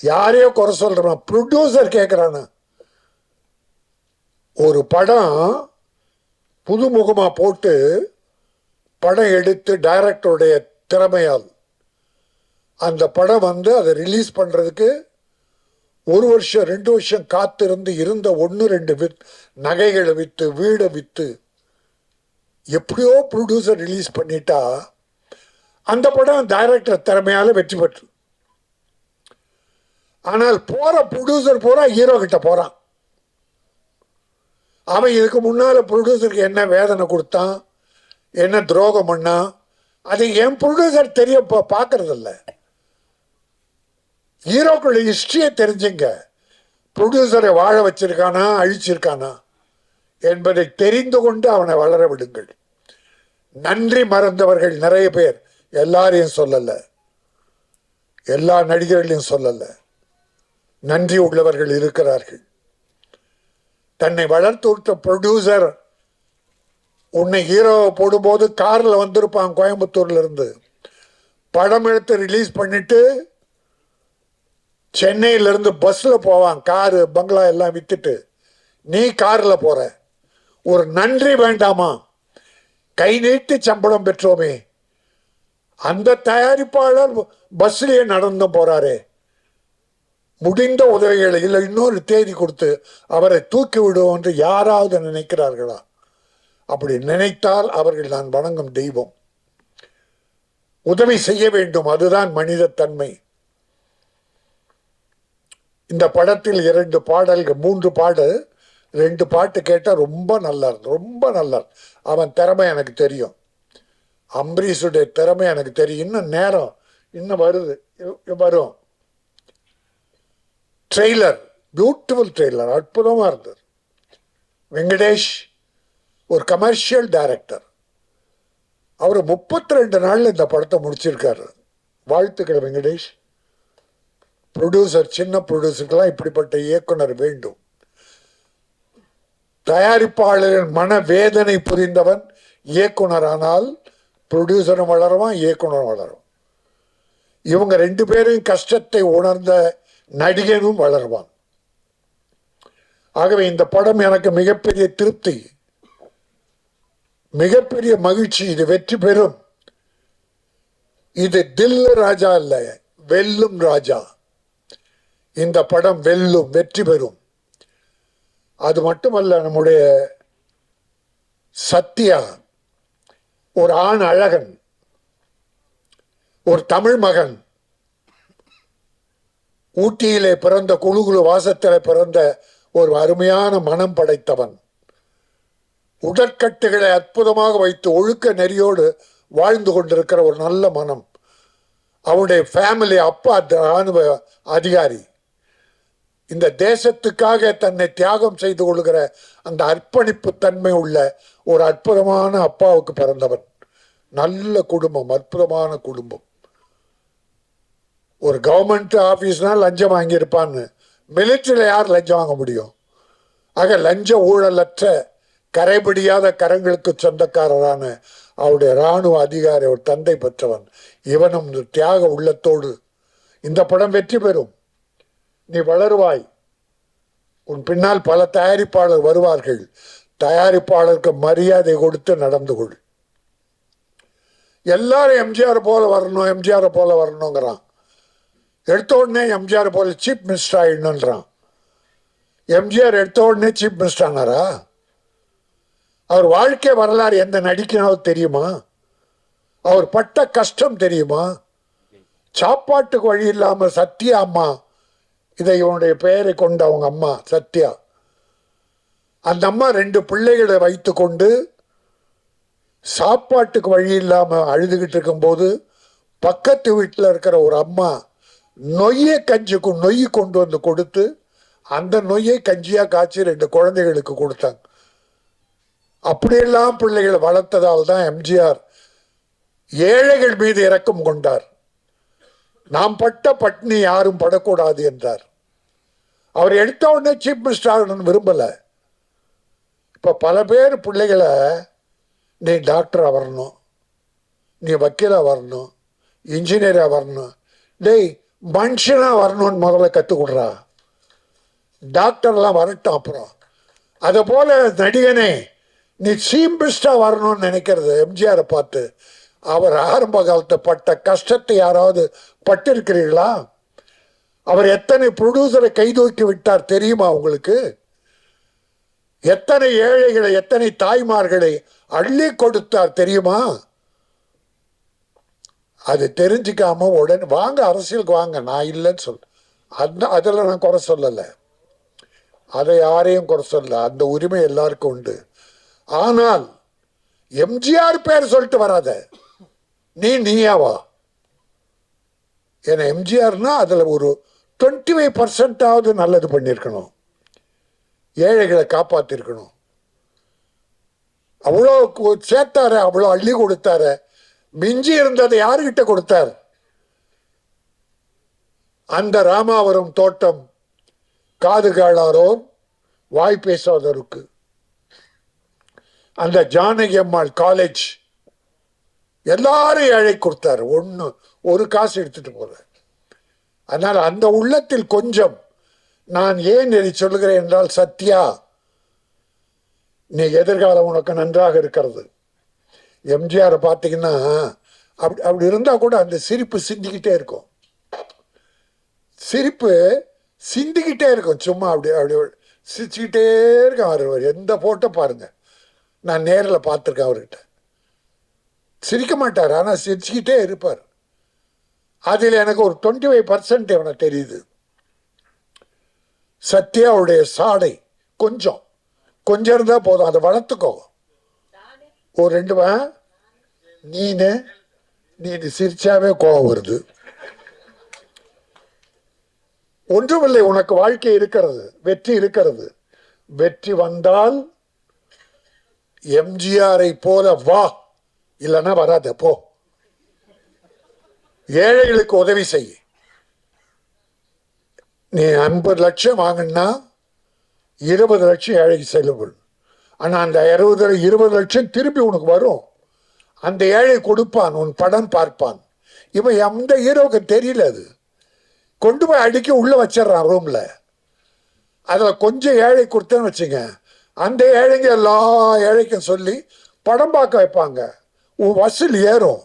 யாரையோ குறை சொல்றான், ப்ரொடியூசர் கேட்குறானா? ஒரு படம் புதுமுகமாக போட்டு படம் எடுத்து டைரக்டருடைய திறமையால் அந்த படம் அதை ரிலீஸ் பண்ணுறதுக்கு 1 வருஷம் 2 வருஷம் காத்திருந்து இருந்த 1-2 நகைகளை விற்று, வீடை விற்று எப்படியோ ப்ரொடியூசர் ரிலீஸ் பண்ணிட்டா அந்த படம் டைரக்டர் திறமையால வெற்றி பெற்று. ஆனால் போற ப்ரொடியூசர் பூரா ஹீரோ கிட்ட போறான். அவன் இதுக்கு முன்னால ப்ரொடியூசருக்கு என்ன வேதனை கொடுத்தான், என்ன துரோகம் பண்ணா, அது என் ப்ரொடியூசர் தெரிய பார்க்கறது இல்லை. ஹீரோக்களுடைய ஹிஸ்டரியை தெரிஞ்சுங்க. ப்ரொடியூசரை வாழ வச்சிருக்கானா, அழிச்சிருக்கானா என்பதை தெரிந்து கொண்டு அவனை வளர விடுங்கள். நன்றி மறந்தவர்கள் நிறைய பேர், எல்லாரையும் சொல்லல, எல்லா நடிகர்களையும் சொல்லல, நன்றி உள்ளவர்கள் இருக்கிறார்கள். தன்னை வளர்த்து விட்ட ப்ரொடியூசர் உன்னை ஹீரோவை போடும்போது காரில் வந்திருப்பான் கோயம்புத்தூர்ல இருந்து. படம் எடுத்து ரிலீஸ் பண்ணிட்டு சென்னையிலிருந்து பஸ்ல போவான், காரு பங்களா எல்லாம் வித்துட்டு. நீ கார்ல போற. ஒரு நன்றி வேண்டாமா? கை நீட்டி சம்பளம் பெற்றோமே, அந்த தயாரிப்பாளர் பஸ்லயே நடந்து போறாரே. முடிந்த உதவிகளை இல்லை இன்னொரு தேதி கொடுத்து அவரை தூக்கி விடுவோம் என்று யாராவது நினைக்கிறார்களா? அப்படி நினைத்தால் அவர்கள் நான் வணங்கும் தெய்வம். உதவி செய்ய வேண்டும், அதுதான் மனித தன்மை. இந்த படத்தில் 2 பாடல்கள், 3 பாடு, 2 பாட்டு கேட்டால் ரொம்ப நல்லா இருந்து, ரொம்ப நல்லா. அவன் திறமை எனக்கு தெரியும், அம்பரீஷுடைய திறமை எனக்கு தெரியும். இன்னும் நேரம் இன்னும் வருது, வரும். ட்ரெய்லர், பியூட்டிஃபுல் ட்ரெய்லர், அற்புதமா இருந்தது. வெங்கடேஷ் ஒரு கமர்ஷியல் டைரக்டர். அவர் 32 நாள்ல இந்த படத்தை முடிச்சிருக்காரு. வாழ்த்துக்கள் வெங்கடேஷ். ப்ரொடியூசர், சின்ன ப்ரொடியூசருக்கெல்லாம் இப்படிப்பட்ட இயக்குனர் வேண்டும். தயாரிப்பாளரின் மன வேதனை புரிந்தவன் இயக்குனர் ஆனால் ப்ரொடியூசரும் வளருவான், இயக்குனரும் வளரும். இவங்க 2 பேரும் கஷ்டத்தை உணர்ந்த நடிகனும் வளருவான். ஆகவே இந்த படம் எனக்கு மிகப்பெரிய திருப்தி, மிகப்பெரிய மகிழ்ச்சி. இது வெற்றி பெறும். இது தில்லு ராஜா இல்ல, வெல்லும் ராஜா. இந்த படம் வெல்லும், வெற்றி பெறும். அது மட்டுமல்ல, நம்முடைய சத்யா ஒரு ஆண் அழகன். ஒரு தமிழ் மகன், ஊட்டியிலே பிறந்த, குழுகுழு வாசத்திலே பிறந்த ஒரு அருமையான மனம் படைத்தவன். உடற்கட்டுகளை அற்புதமாக வைத்து ஒழுக்க நெறியோடு வாழ்ந்து கொண்டிருக்கிற ஒரு நல்ல மனம். அவருடைய ஃபேமிலி, அப்பா ராணுவ அதிகாரி. இந்த தேசத்துக்காக தன்னை தியாகம் செய்து கொள்கிற அந்த அர்ப்பணிப்பு தன்மை உள்ள ஒரு அற்புதமான அப்பாவுக்கு பிறந்தவன். நல்ல குடும்பம், அற்புதமான குடும்பம். ஒரு கவர்மெண்ட் ஆஃபீஸ்னா லஞ்சம் வாங்கியிருப்பான்னு, மிலிட்டரியில் யார் லஞ்சம் வாங்க முடியும்? ஆக லஞ்ச ஊழலற்ற கரைபிடியாத கரங்களுக்கு சொந்தக்காரரான அவருடைய இராணுவ அதிகாரி, ஒரு தந்தை பெற்றவன். இவனும் தியாக உள்ளத்தோடு இந்த படம் வெற்றி பெறும். நீ வளருவாய். உன் பின்னால் பல தயாரிப்பாளர் வருவார்கள். தயாரிப்பாளருக்கு மரியாதை கொடுத்து நடந்து கொள். எல்லாரும் எம்ஜிஆர் போல வரணும், எம்ஜிஆர் போல வரணுங்கிறான். எடுத்த உடனே எம்ஜிஆர் போல சீஃப் மினிஸ்டர் ஆயிடணுன்றான். எம்ஜிஆர் எடுத்த உடனே சீஃப் மினிஸ்டர் ஆனாரா? அவர் வாழ்க்கை வரலாறு எந்த நடிக்கனாலும் தெரியுமா? அவர் பட்ட கஷ்டம் தெரியுமா? சாப்பாட்டுக்கு வழி இல்லாம சத்யா அம்மா, இதை இவனுடைய பெயரை கொண்ட அவங்க அம்மா சத்யா, அந்த அம்மா 2 பிள்ளைகளை வைத்து கொண்டு சாப்பாட்டுக்கு வழி இல்லாம அழுதுகிட்டு இருக்கும்போது பக்கத்து வீட்டில் இருக்கிற ஒரு அம்மா நொய்யை கஞ்சிக்கும் நொய் கொண்டு வந்து கொடுத்து அந்த நொய்யை கஞ்சியா காய்ச்சி 2 குழந்தைகளுக்கு கொடுத்தாங்க. அப்படியெல்லாம் பிள்ளைகளை வளர்த்ததால் தான் எம்ஜிஆர் ஏழைகள் மீது இரக்கம் கொண்டார். நாம் பட்ட பட்னி யாரும் படக்கூடாது என்றார். அவர் எடுத்த உடனே சீஃப் மினிஸ்டர் ஆகணும்னு விரும்பல. இப்ப பல பேர் பிள்ளைகளை, நீ டாக்டரா வரணும், நீ வக்கீலா வரணும், இன்ஜினியரா வரணும், டேய் மனுஷனா வரணும்னு முதல்ல கற்றுக் கொடுறா. டாக்டர்லாம் வரட்டும் அப்புறம். அதை போல நடிகனே, நீ சீஃப் மினிஸ்டரா வரணும்னு நினைக்கிறது எம்ஜிஆரை பார்த்து. அவர் ஆரம்ப காலத்தை பட்ட கஷ்டத்தை யாராவது பட்டிருக்கிறீர்களா? அவர் எத்தனை ப்ரொடியூசரை கைதூக்கி விட்டார் தெரியுமா உங்களுக்கு? எத்தனை ஏழைகளை, எத்தனை தாய்மார்களை அள்ளி கொடுத்தார் தெரியுமா? அது தெரிஞ்சுக்காம உடனே வாங்க அரசியலுக்கு வாங்க, நான் இல்லைன்னு சொல்ல. அதில் நான் குறை சொல்லலை, அதை யாரையும் குறை சொல்ல. அந்த உரிமை எல்லாருக்கும் உண்டு. ஆனால் எம்ஜிஆர் பேர் சொல்லிட்டு வராத. நீயாவா? ஏன்னா எம்ஜிஆர்னா அதுல ஒரு 25% நல்லது பண்ணியிருக்கணும், ஏழைகளை காப்பாத்திருக்கணும். அவ்வளோ சேர்த்தார, அவ்வளோ அள்ளி கொடுத்தார. மிஞ்சி இருந்ததை யாருகிட்ட கொடுத்தார்? அந்த ராமாவரம் தோட்டம் காது கேளாரோர் வாய் பேசாதோருக்கு, அந்த ஜானகி அம்மாள் காலேஜ், எல்லாரும் ஏழை கொடுத்தாரு. ஒரு காசு எடுத்துட்டு போற. அதனால் அந்த உள்ளத்தில் கொஞ்சம், நான் ஏன் இதை சொல்லுகிறேன் என்றால், சத்யா, நீ எதிர்காலம் உனக்கு நன்றாக இருக்கிறது. எம்ஜிஆரை பார்த்தீங்கன்னா அப்படி இருந்தா கூட அந்த சிரிப்பு சிந்திக்கிட்டே இருக்கும். சிரிப்பு சிந்திக்கிட்டே இருக்கும். சும்மா அப்படி சிரிச்சுக்கிட்டே இருக்கும். அவர் எந்த போட்டோ பாருங்க, நான் நேரில் பார்த்துருக்கேன். அவர்கிட்ட சிரிக்க மாட்டார், ஆனால் சிரிச்சுக்கிட்டே இருப்பார். அதில் எனக்கு ஒரு 25% எனக்கு தெரியுது. சத்யாவுடைய சாடை கொஞ்சம் இருந்தால் போதும், அதை வளர்த்துக்கோ. ஒரு 2 நீ சிரிச்சாவே கோபம் வருது. ஒன்றுமில்லை, உனக்கு வாழ்க்கை இருக்கிறது, வெற்றி இருக்கிறது. வெற்றி வந்தால் எம்ஜிஆரை போல வா, இல்லைன்னா வராத போ. ஏழைகளுக்கு உதவி செய். நீ 50 லட்சம் வாங்கினா 20 லட்சம் ஏழைக்கு செலவு. ஆனால் அந்த 20 லட்சம் திருப்பி உனக்கு வரும். அந்த ஏழை கொடுப்பான், உன் படம் பார்ப்பான். இவன் எந்த ஹீரோவுக்கு தெரியல. அது கொண்டு போய் அடிக்க உள்ள வச்சிடறான் ரூம்ல. அதில் கொஞ்சம் ஏழை கொடுத்தேன்னு வச்சுங்க, அந்த ஏழைங்க எல்லா ஏழைக்கும் சொல்லி படம் பார்க்க வைப்பாங்க. உன் வசூல் ஏறும்.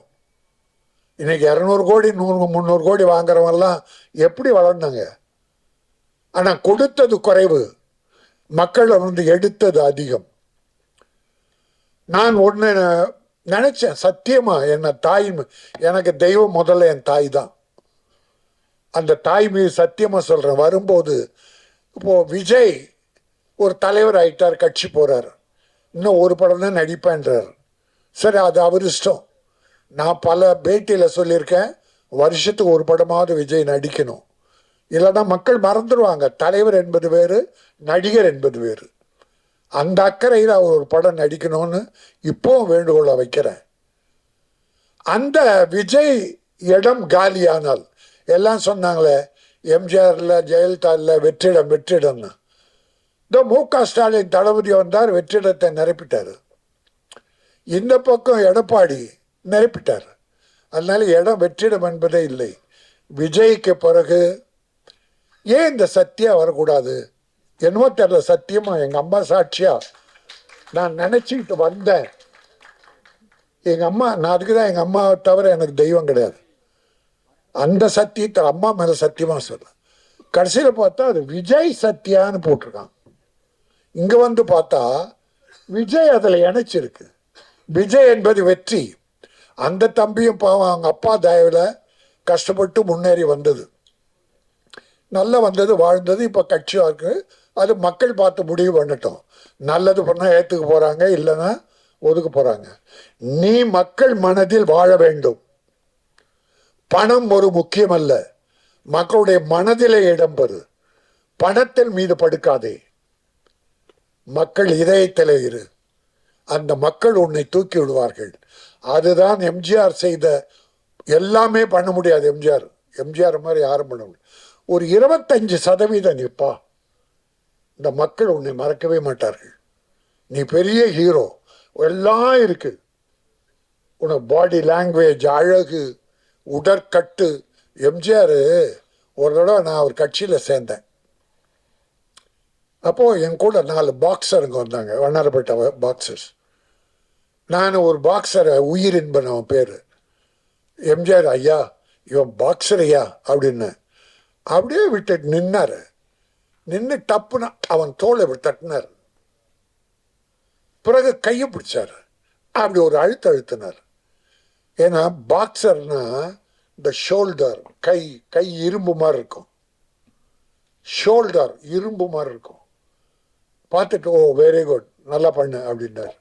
இன்னைக்கு 200 கோடி 100 300 கோடி வாங்குறவங்கலாம் எப்படி வளர்ந்தாங்க? ஆனால் கொடுத்தது குறைவு, மக்கள் வந்து எடுத்தது அதிகம். நான் ஒன்று நினைச்சேன் சத்தியமா என்ன தாய் எனக்கு தெய்வம் முதல்ல என் தாய் தான். அந்த தாய் மீது சத்தியமா சொல்றேன். வரும்போது இப்போ விஜய் ஒரு தலைவர் ஆயிட்டார், கட்சி போறார், இன்னும் ஒரு படம் தான் நடிப்பேன்றார். சரி, அது அவர் இஷ்டம். நான் பல பேட்டியில் சொல்லியிருக்கேன், வருஷத்துக்கு ஒரு படமாவது விஜய் நடிக்கணும், இல்லைன்னா மக்கள் மறந்துடுவாங்க. தலைவர் என்பது வேறு, நடிகர் என்பது வேறு. அந்த அக்கறையில் அவர் ஒரு படம் நடிக்கணும்னு இப்போவும் வேண்டுகோளை வைக்கிறேன். அந்த விஜய் இடம் காலியானால், எல்லாம் சொன்னாங்களே எம்ஜிஆர் இல்லை, ஜெயலலிதா இல்லை, வெற்றிடம்னு. இந்த மு.க. ஸ்டாலின் தளபதி வந்தார், வெற்றிடத்தை நிரப்பிட்டார். இந்த பக்கம் எடப்பாடி நிரப்பிட்டார். அதனால இடம் வெற்றிடம் என்பதே இல்லை. விஜய்க்கு பிறகு ஏன் இந்த சத்யா வரக்கூடாது? என்னமோ தெரியல, சத்தியமா எங்க அம்மா சாட்சியா நான் நினைச்சுக்கிட்டு வந்தேன். எங்க அம்மா, நான் அதுக்குதான் எங்க அம்மாவை தவிர எனக்கு தெய்வம் கிடையாது. அந்த சத்தியத்தை அம்மா மேல சத்தியமா சொல்ல. கடைசியில பார்த்தா அது விஜய் சத்யான்னு போட்டிருக்கான். இங்க வந்து பார்த்தா விஜய் அதுல இணைச்சிருக்கு. விஜய் என்பது வெற்றி. அந்த தம்பியும் பாவம் அவங்க அப்பா தயவுல கஷ்டப்பட்டு முன்னேறி வந்தது, நல்லா வந்தது, வாழ்ந்தது. இப்ப கட்சியா இருக்கு. அது மக்கள் பார்த்து முடிவு பண்ணட்டும். நல்லது பண்ணா ஏத்துக்க போறாங்க, இல்லைன்னா ஒதுக்க போறாங்க. நீ மக்கள் மனதில் வாழ வேண்டும். பணம் ஒரு முக்கியம் அல்ல, மக்களுடைய மனதிலே இடம்பெறு. பணத்தில் மீது படுக்காதே, மக்கள் இதயத்திலே இரு. அந்த மக்கள் உன்னை தூக்கி விடுவார்கள். அதுதான் எம்ஜிஆர் செய்த. எல்லாமே பண்ண முடியாது எம்ஜிஆர் மாதிரி யாரும் பண்ண முடியாது. ஒரு 25% நிற்பா, இந்த மக்கள் உன்னை மறக்கவே மாட்டார்கள். நீ பெரிய ஹீரோ, எல்லாம் இருக்கு. உனக்கு பாடி லாங்குவேஜ், அழகு, உடற்கட்டு. எம்ஜிஆர் ஒரு தடவை நான் ஒரு கட்சியில் சேர்ந்தேன். அப்போது என் கூட 4 பாக்ஸருங்க வந்தாங்க, வண்ணாரப்பேட்டை பாக்ஸர்ஸ். நான் ஒரு பாக்ஸரை உயிர் என்பன், அவன் பேர். எம்ஜிஆர், ஐயா இவன் பாக்ஸர் ஐயா அப்படின்னு அப்படியே விட்டு நின்னாரு. நின்று டப்புனா அவன் தோலை இப்படி தட்டினார். பிறகு கையை பிடிச்சாரு, அப்படி ஒரு அழுத்தினார். ஏன்னா பாக்ஸர்னா இந்த ஷோல்டர், கை இரும்பு மாதிரி இருக்கும். ஷோல்டர் இரும்பு மாதிரி இருக்கும். பார்த்துட்டு ஓ வெரி குட், நல்லா பண்ணு அப்படின்னார்.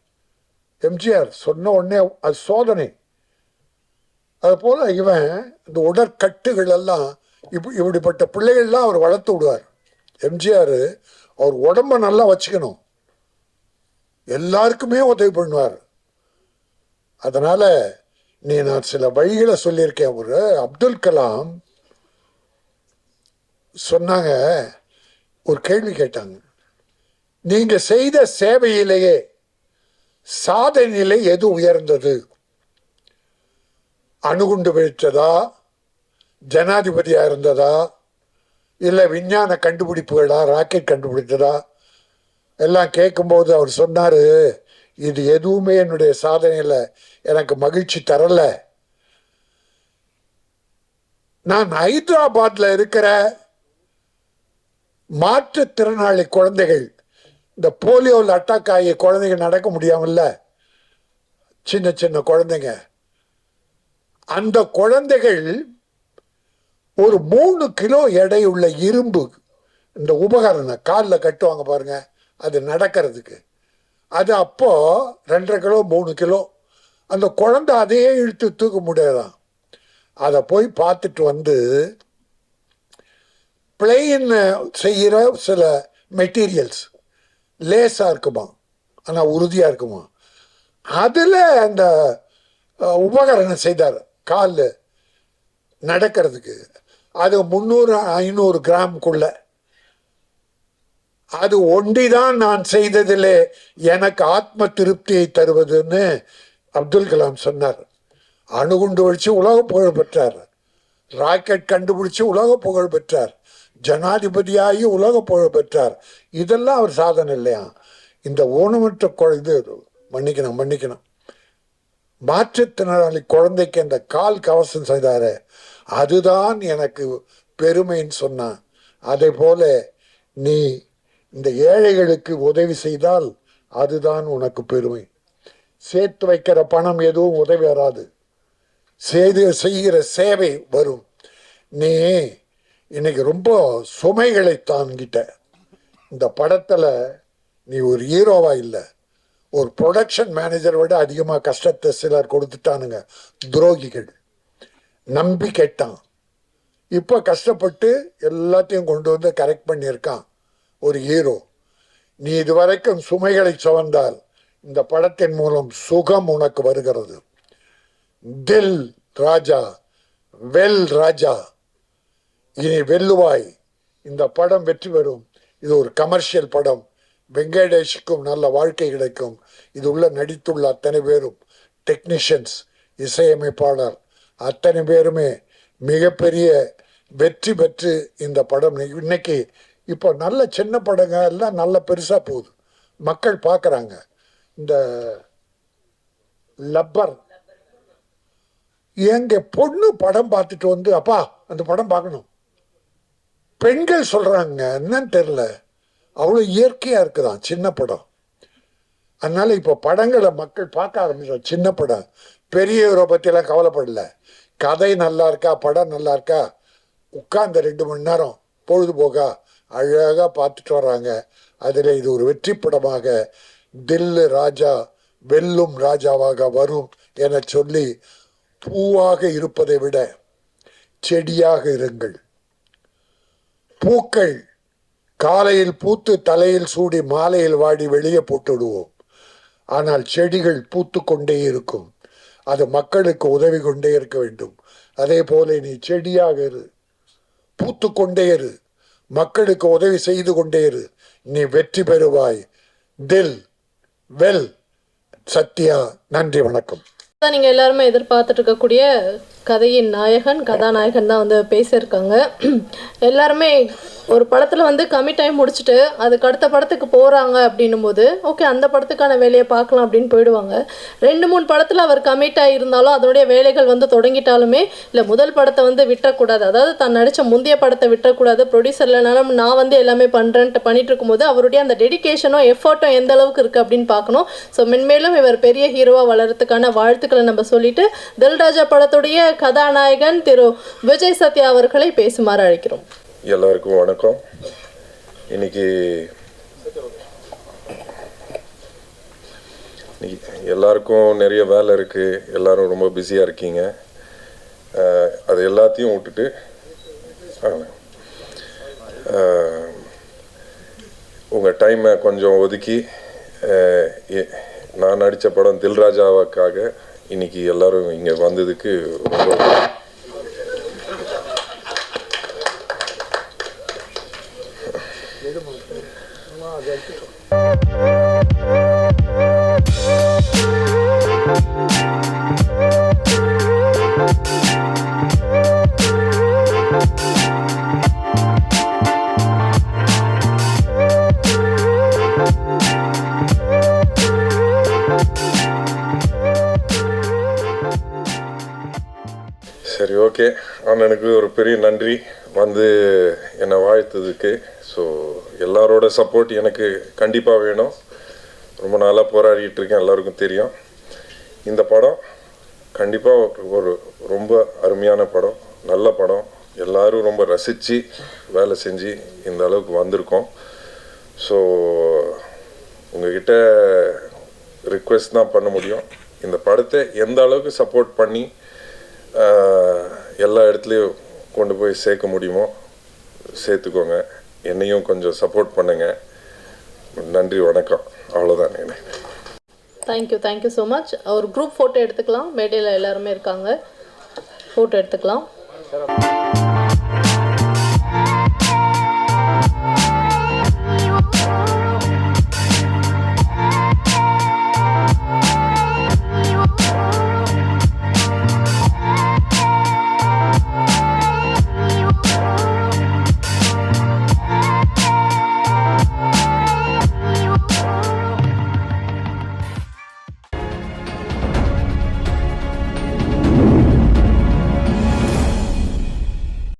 எம்ஜிஆர் சொன்ன உடனே அது சோதனை. அது போல இவன் இந்த உடற்கட்டுகள் எல்லாம் இப்படிப்பட்ட பிள்ளைகள்லாம் அவர் வளர்த்து விடுவார். எம்ஜிஆர் அவர் உடம்ப நல்லா வச்சுக்கணும், எல்லாருக்குமே உதவி பண்ணுவார். அதனால நான் சில வழிகளை சொல்லியிருக்கேன். ஒரு அப்துல் கலாம் சொன்னாங்க, ஒரு கேள்வி கேட்டாங்க, நீங்க செய்த சேவையிலேயே சாதனையிலே எது உயர்ந்தது? அணுகுண்டு வீழ்த்ததா, ஜனாதிபதியா இருந்ததா, இல்லை விஞ்ஞான கண்டுபிடிப்புகளா, ராக்கெட் கண்டுபிடித்ததா? எல்லாம் கேட்கும்போது அவர் சொன்னாரு, இது எதுவுமே என்னுடைய சாதனையில் எனக்கு மகிழ்ச்சி தரல. நான் ஹைதராபாத்ல இருக்கிற மாற்றுத்திறனாளி குழந்தைகள், இந்த போலியோவில் அட்டாக் ஆகிய குழந்தைங்க நடக்க முடியாமல்ல, சின்ன சின்ன குழந்தைங்க, அந்த குழந்தைகள் ஒரு 3 கிலோ எடையுள்ள இரும்பு இந்த உபகரணம் காலில் கட்டுவாங்க பாருங்க, அது நடக்கிறதுக்கு. அது அப்போ 2.5 கிலோ 3 கிலோ. அந்த குழந்தை அதையே இழுத்து தூக்க முடியாதான். அதை போய் பார்த்துட்டு வந்து பிளெயின் செய்கிற சில மெட்டீரியல்ஸ் லேசாக இருக்குமா, ஆனால் உறுதியாக இருக்குமா, அதில் அந்த உபகரணம் செய்தார் காலில் நடக்கிறதுக்கு. அது 300-500 கிராம்குள்ள. அது ஒண்டிதான் நான் செய்ததிலே எனக்கு ஆத்ம திருப்தியை தருவதுன்னு அப்துல் கலாம் சொன்னார். அணுகுண்டு வச்சு உலக புகழ் பெற்றார், ராக்கெட் கண்டுபிடிச்சு உலக புகழ் பெற்றார், ஜனாதிபதியாகி உலக புகழ் பெற்றார். இதெல்லாம் அவர் சாதனை இல்லையா? இந்த ஊனமற்ற இது மன்னிக்கணும் மாற்றுத்திறனாளி குழந்தைக்கு அந்த கால் கவசம் செய்தாரு, அதுதான் எனக்கு பெருமைன்னு சொன்னான். அதே போல நீ இந்த ஏழைகளுக்கு உதவி செய்தால் அதுதான் உனக்கு பெருமை. சேர்த்து வைக்கிற பணம் எதுவும் உதவி வராது. செய்கிற சேவை வரும். நீ இன்னைக்கு ரொம்ப சுமைகளை தாங்கிட்ட. இந்த படத்தில் நீ ஒரு ஹீரோவா இல்லை, ஒரு ப்ரொடக்ஷன் மேனேஜரை விட அதிகமாக கஷ்டத்தை சிலர் கொடுத்துட்டானுங்க. துரோகிகள் நம்பி கேட்டான். இப்போ கஷ்டப்பட்டு எல்லாத்தையும் கொண்டு வந்து கரெக்ட் பண்ணியிருக்கான் ஒரு ஹீரோ. நீ இதுவரைக்கும் சுமைகளை சுமந்தால் இந்த படத்தின் மூலம் சுகம் உனக்கு வருகிறது. தில் ராஜா, வெல் ராஜா, இனி வெல்லுவாய். இந்த படம் வெற்றி பெறும். இது ஒரு கமர்ஷியல் படம். வெங்கடேஷுக்கும் நல்ல வாழ்க்கை கிடைக்கும். இது உள்ள நடித்துள்ள அத்தனை பேரும், டெக்னீஷியன்ஸ், இசையமைப்பாளர் அத்தனை பேருமே மிகப்பெரிய வெற்றி பெற்று இந்த படம் இன்னைக்கு இப்போ நல்ல சின்ன படங்க எல்லாம் நல்ல பெருசாக போகுது, மக்கள் பார்க்குறாங்க. இந்த லப்பர் எங்க பொண்ணு படம் பார்த்துட்டு வந்து அப்பா அந்த படம் பார்க்கணும் பெண்கள் சொல்கிறாங்க. என்னன்னு தெரில, அவ்வளோ இயற்கையாக இருக்குதான் சின்ன படம். அதனால இப்போ படங்களை மக்கள் பார்க்க ஆரம்பிச்சோம். சின்ன படம் பெரிய ஹீரோ பற்றியெல்லாம் கவலைப்படல. கதை நல்லா இருக்கா, படம் நல்லா இருக்கா, உட்கார்ந்த 2 மணி நேரம் பொழுதுபோக்கா அழகாக பார்த்துட்டு வர்றாங்க. அதில் இது ஒரு வெற்றி படமாக தில்லு ராஜா வெல்லும் ராஜாவாக வரும் என சொல்லி, பூவாக இருப்பதை விட செடியாக இருங்கள். பூக்கள் காலையில் பூத்து தலையில் சூடி மாலையில் வாடி வெளியே போட்டு விடுவோம். ஆனால் செடிகள் பூத்து கொண்டே இருக்கும். அது மக்களுக்கு உதவி கொண்டே இருக்க வேண்டும். அதே போல நீ செடியாக இரு, பூத்து கொண்டே இரு, மக்களுக்கு உதவி செய்து கொண்டே இரு. நீ வெற்றி பெறுவாய். தில் வெல் சத்யா. நன்றி, வணக்கம். நீங்க எல்லாருமே எதிர்பார்த்துட்டு இருக்கக்கூடிய கதையின் நாயகன் கதாநாயகன் தான் வந்து பேசியிருக்காங்க. எல்லாருமே ஒரு படத்தில் வந்து கமிட் ஆகி முடிச்சுட்டு அதுக்கு அடுத்த படத்துக்கு போகிறாங்க அப்படின்னும் போது ஓகே அந்த படத்துக்கான வேலையை பார்க்கலாம் அப்படின்னு போயிடுவாங்க. 2-3 படத்தில் அவர் கமிட் ஆகியிருந்தாலும் அதனுடைய வேலைகள் வந்து தொடங்கிட்டாலுமே இல்லை முதல் படத்தை வந்து விட்டக்கூடாது, அதாவது தான் நடித்த முந்தைய படத்தை விட்டக்கூடாது. ப்ரொடியூசர்லனாலும் நான் வந்து எல்லாமே பண்ணுறேன்ட்டு பண்ணிட்டு இருக்கும்போது அவருடைய அந்த டெடிகேஷனும் எஃபர்ட்டும் எந்த அளவுக்கு இருக்குது அப்படின்னு பார்க்கணும். ஸோ மென்மேலும் இவர் பெரிய ஹீரோவாக வளர்கிறதுக்கான வாழ்த்துக்களை நம்ம சொல்லிட்டு தில்ராஜா படத்துடைய கதாநாயகன் திரு விஜய் சத்யா அவர்களை பேசுமாறு அழைக்கிறோம். எல்லாருக்கும் வணக்கம். இன்னைக்கு எல்லாருக்கும் நிறைய வேலை இருக்குது, எல்லாரும் ரொம்ப பிஸியாக இருக்கீங்க. அது எல்லாத்தையும் விட்டுட்டு உங்கள் டைமை கொஞ்சம் ஒதுக்கி நான் நடித்த படம் தில்ராஜாவுக்காக இன்னைக்கு எல்லாரும் இங்கே வந்ததுக்கு ரொம்ப சரி, ஓகே. அண்ணனுக்கு ஒரு பெரிய நன்றி வந்து என்னை வாழ்த்ததுக்கு. ஸோ எல்லாரோட சப்போர்ட் எனக்கு கண்டிப்பாக வேணும். ரொம்ப நாளாக போராடிட்டு இருக்கேன், எல்லாருக்கும் தெரியும். இந்த படம் கண்டிப்பாக ஒரு ரொம்ப அருமையான படம், நல்ல படம். எல்லோரும் ரொம்ப ரசித்து வேலை செஞ்சு இந்த அளவுக்கு வந்திருக்கோம். ஸோ உங்ககிட்ட ரிக்வெஸ்ட் தான் பண்ண முடியும், இந்த படத்தை எந்த அளவுக்கு சப்போர்ட் பண்ணி எல்லா இடத்துலையும் கொண்டு போய் சேர்க்க முடியுமோ சேர்த்துக்கோங்க. என்னையும் கொஞ்சம் சப்போர்ட் பண்ணுங்க. நன்றி, வணக்கம். அவ்வளோதான். Thank you so much. ஒரு குரூப் ஃபோட்டோ எடுத்துக்கலாம். மேடையில் எல்லாருமே இருக்காங்க, ஃபோட்டோ எடுத்துக்கலாம்.